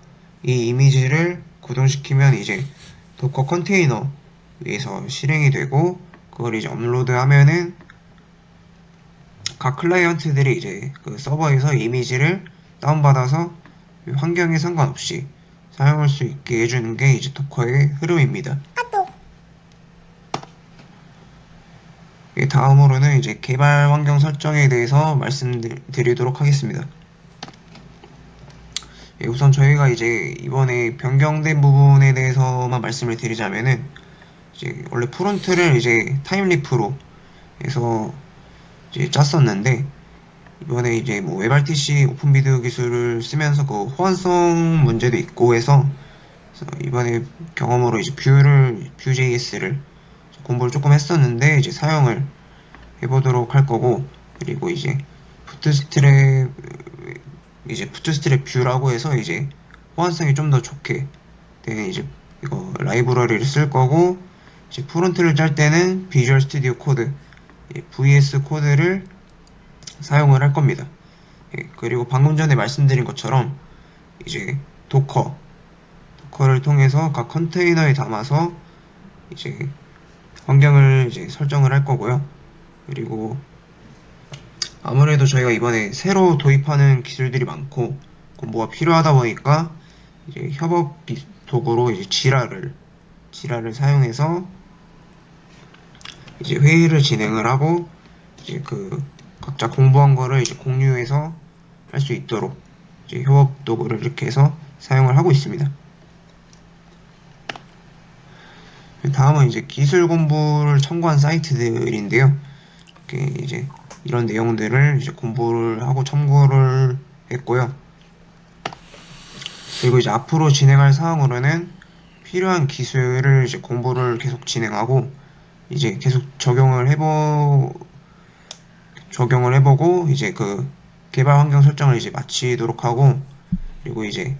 이 이미지를 구동시키면 이제 도커 컨테이너 위에서 실행이 되고, 그걸 이제 업로드하면은 각 클라이언트들이 이제 그 서버에서 이미지를 다운받아서 환경에 상관없이 사용할 수 있게 해주는 게 이제 도커의 흐름입니다. 다음으로는 이제 개발 환경 설정에 대해서 말씀드리도록 하겠습니다. 우선 저희가 이제 이번에 변경된 부분에 대해서만 말씀을 드리자면은, 이제 원래 프론트를 이제 타임리프로 해서 이제 짰었는데, 이번에 이제 뭐 WebRTC 오픈비드 기술을 쓰면서 그 호환성 문제도 있고 해서 이번에 경험으로 이제 Vue.js를 공부를 조금 했었는데 이제 사용을 해보도록 할 거고, 그리고 이제 부트스트랩 뷰라고 해서 이제 호환성이 좀 더 좋게 되는 이제 이거 라이브러리를 쓸 거고, 이제 프론트를 짤 때는 비주얼 스튜디오 코드 VS 코드를 사용을 할 겁니다. 그리고 방금 전에 말씀드린 것처럼 이제 도커를 통해서 각 컨테이너에 담아서 이제 환경을 이제 설정을 할 거고요. 그리고 아무래도 저희가 이번에 새로 도입하는 기술들이 많고 공부가 필요하다 보니까 이제 협업 도구로 이제 지라를 사용해서 이제 회의를 진행을 하고 이제 그 각자 공부한 거를 이제 공유해서 할 수 있도록 이제 협업 도구를 이렇게 해서 사용을 하고 있습니다. 다음은 이제 기술 공부를 참고한 사이트들인데요. 이제 이런 내용들을 이제 공부를 하고 참고를 했고요. 그리고 이제 앞으로 진행할 사항으로는 필요한 기술을 이제 공부를 계속 진행하고 이제 계속 적용을 해보고 이제 그 개발 환경 설정을 이제 마치도록 하고, 그리고 이제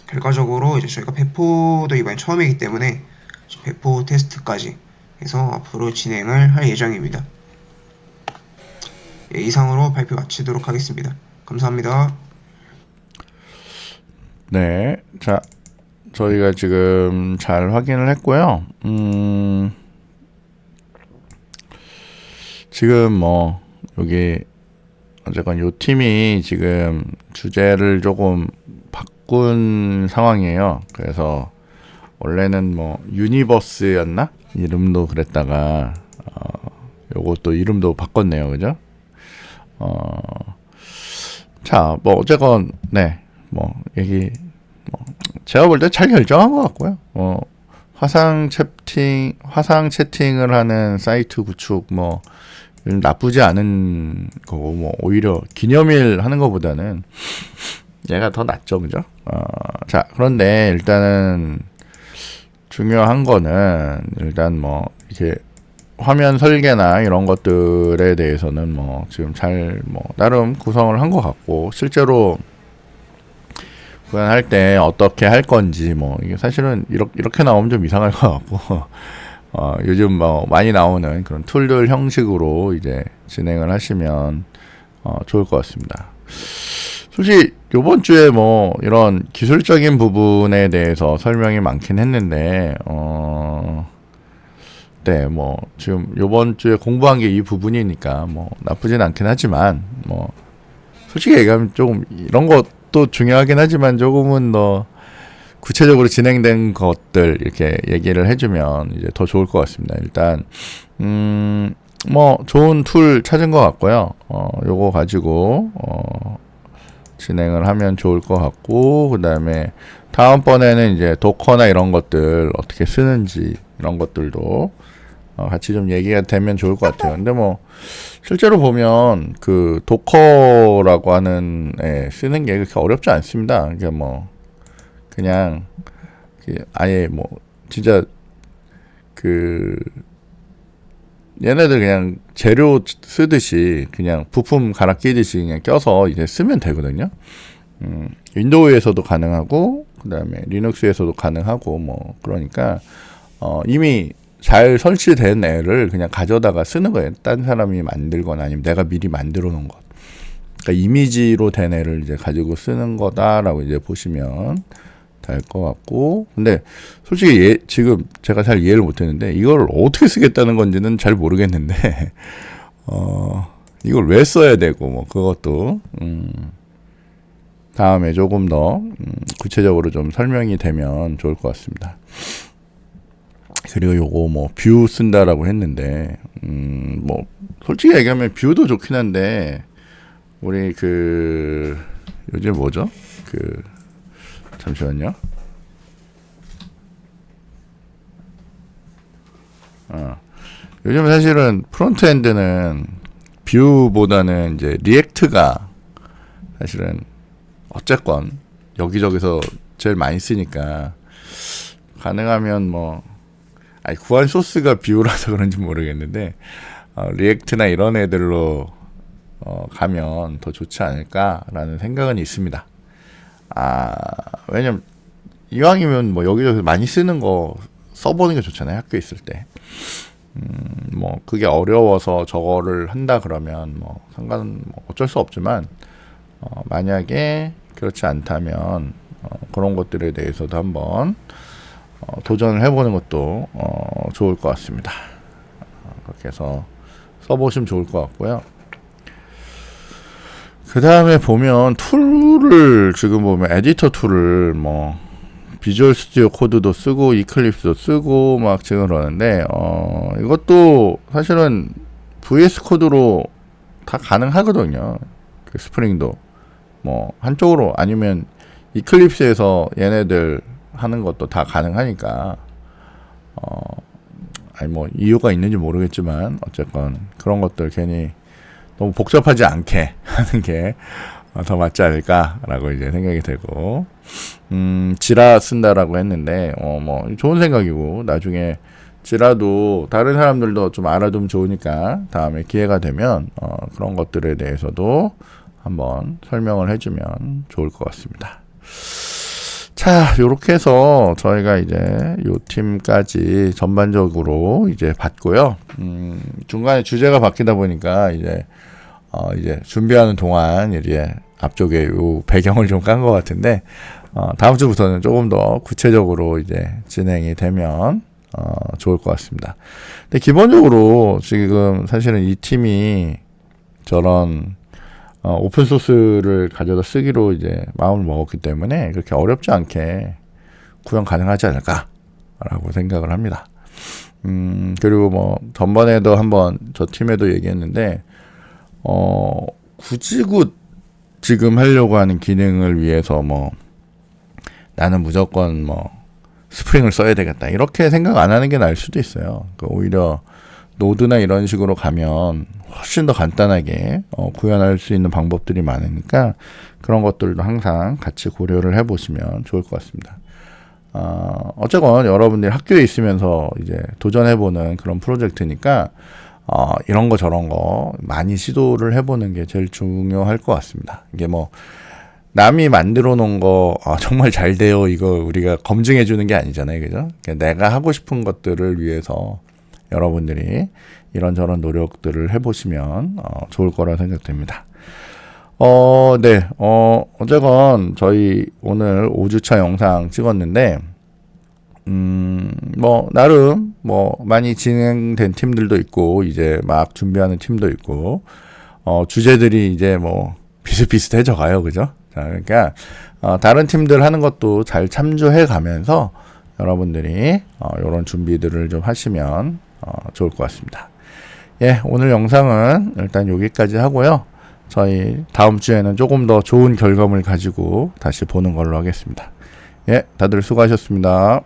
결과적으로 이제 저희가 배포도 이번에 처음이기 때문에 배포 테스트까지 해서 앞으로 진행을 할 예정입니다. 이상으로 발표 마치도록 하겠습니다. 감사합니다. 네, 자, 저희가 지금 잘 확인을 했고요. 지금 뭐 여기 어쨌건 요 팀이 지금 주제를 조금 바꾼 상황이에요. 그래서 원래는 뭐 유니버스였나? 이름도 그랬다가 요것도 이름도 바꿨네요. 그죠? 자, 뭐 어쨌건 네, 뭐 얘기 제가 볼 때 잘 결정한 것 같고요. 화상 채팅을 하는 사이트 구축 뭐 나쁘지 않은 거고, 뭐 오히려 기념일 하는 것보다는 얘가 더 낫죠, 그죠? 자, 그런데 일단은 중요한 거는 일단 뭐 이렇게 화면 설계나 이런 것들에 대해서는 뭐 지금 잘 뭐 나름 구성을 한 것 같고, 실제로 구현할 때 어떻게 할 건지 뭐 이게 사실은 이렇게 나오면 좀 이상할 것 같고 요즘 뭐 많이 나오는 그런 툴들 형식으로 이제 진행을 하시면 좋을 것 같습니다. 솔직히 요번 주에 뭐 이런 기술적인 부분에 대해서 설명이 많긴 했는데 네, 뭐 지금 요번 주에 공부한 게 이 부분이니까 뭐 나쁘진 않긴 하지만, 뭐 솔직히 얘기하면 조금 이런 것도 중요하긴 하지만 조금은 더 구체적으로 진행된 것들 이렇게 얘기를 해주면 이제 더 좋을 것 같습니다. 일단 뭐 좋은 툴 찾은 것 같고요. 요거 가지고 진행을 하면 좋을 것 같고, 그 다음에 다음번에는 이제 도커나 이런 것들 어떻게 쓰는지 이런 것들도 같이 좀 얘기가 되면 좋을 것 같아요. 근데 뭐 실제로 보면 그 도커라고 하는 쓰는 게 그렇게 어렵지 않습니다. 그러니까 뭐 그냥 아예 뭐 진짜 그 얘네들 그냥 재료 쓰듯이 그냥 부품 갈아 끼듯이 그냥 껴서 이제 쓰면 되거든요. 윈도우에서도 가능하고 그 다음에 리눅스에서도 가능하고 뭐 그러니까 이미 잘 설치된 애를 그냥 가져다가 쓰는 거예요. 딴 사람이 만들거나 아니면 내가 미리 만들어 놓은 것. 그러니까 이미지로 된 애를 이제 가지고 쓰는 거다라고 이제 보시면 될 것 같고, 근데 솔직히 지금 제가 잘 이해를 못했는데 이걸 어떻게 쓰겠다는 건지는 잘 모르겠는데 이걸 왜 써야 되고 뭐 그것도 다음에 조금 더 구체적으로 좀 설명이 되면 좋을 것 같습니다. 그리고 요거 뭐 뷰 쓴다라고 했는데 뭐 솔직히 얘기하면 뷰도 좋긴 한데 우리 그 요즘 뭐죠? 잠시만요. 요즘 사실은 프론트엔드는 뷰보다는 이제 리액트가 사실은 어쨌건 여기저기서 제일 많이 쓰니까 가능하면 뭐 구한 소스가 뷰라서 그런지 모르겠는데 리액트나 이런 애들로 가면 더 좋지 않을까라는 생각은 있습니다. 왜냐면 이왕이면 뭐 여기저기 많이 쓰는 거 써보는 게 좋잖아요. 학교에 있을 때. 뭐 그게 어려워서 저거를 한다 그러면 뭐 뭐 어쩔 수 없지만 만약에 그렇지 않다면 그런 것들에 대해서도 한번 도전을 해보는 것도 좋을 것 같습니다. 그렇게 해서 써보시면 좋을 것 같고요. 그 다음에 보면 툴을 지금 보면 에디터 툴을 뭐 비주얼 스튜디오 코드도 쓰고 이클립스도 쓰고 막 지금 그러는데 이것도 사실은 VS 코드로 다 가능하거든요. 그 스프링도 뭐 한쪽으로 아니면 이클립스에서 얘네들 하는 것도 다 가능하니까 뭐 이유가 있는지 모르겠지만 어쨌건 그런 것들 괜히 너무 복잡하지 않게 하는 게 더 맞지 않을까라고 이제 생각이 되고, 지라 쓴다라고 했는데, 뭐 좋은 생각이고 나중에 지라도 다른 사람들도 좀 알아두면 좋으니까 다음에 기회가 되면 그런 것들에 대해서도 한번 설명을 해주면 좋을 것 같습니다. 자, 요렇게 해서 저희가 이제 요 팀까지 전반적으로 이제 봤고요. 중간에 주제가 바뀌다 보니까 이제 준비하는 동안 이제 앞쪽에 요 배경을 좀 깐 것 같은데, 다음 주부터는 조금 더 구체적으로 이제 진행이 되면, 좋을 것 같습니다. 근데 기본적으로 지금 사실은 이 팀이 저런, 오픈소스를 가져다 쓰기로 이제 마음을 먹었기 때문에 그렇게 어렵지 않게 구현 가능하지 않을까라고 생각을 합니다. 그리고 뭐, 전번에도 한번 저 팀에도 얘기했는데, 굳이 지금 하려고 하는 기능을 위해서 뭐 나는 무조건 뭐 스프링을 써야 되겠다 이렇게 생각 안 하는 게 나을 수도 있어요. 그러니까 오히려 노드나 이런 식으로 가면 훨씬 더 간단하게 구현할 수 있는 방법들이 많으니까 그런 것들도 항상 같이 고려를 해보시면 좋을 것 같습니다. 어쨌건 여러분들이 학교에 있으면서 이제 도전해보는 그런 프로젝트니까 이런 거 저런 거 많이 시도를 해보는 게 제일 중요할 것 같습니다. 이게 뭐 남이 만들어 놓은 거 정말 잘 돼요 이거 우리가 검증해 주는 게 아니잖아요, 그죠? 그러니까 내가 하고 싶은 것들을 위해서 여러분들이 이런저런 노력들을 해보시면 좋을 거라 생각됩니다. 네, 어쨌건 저희 오늘 5주차 영상 찍었는데 뭐 나름 뭐 많이 진행된 팀들도 있고 이제 막 준비하는 팀도 있고 주제들이 이제 뭐 비슷비슷해져 가요, 그죠? 자, 그러니까 다른 팀들 하는 것도 잘 참조해 가면서 여러분들이 이런 준비들을 좀 하시면 좋을 것 같습니다. 예, 오늘 영상은 일단 여기까지 하고요. 저희 다음 주에는 조금 더 좋은 결과물 가지고 다시 보는 걸로 하겠습니다. 예, 다들 수고하셨습니다.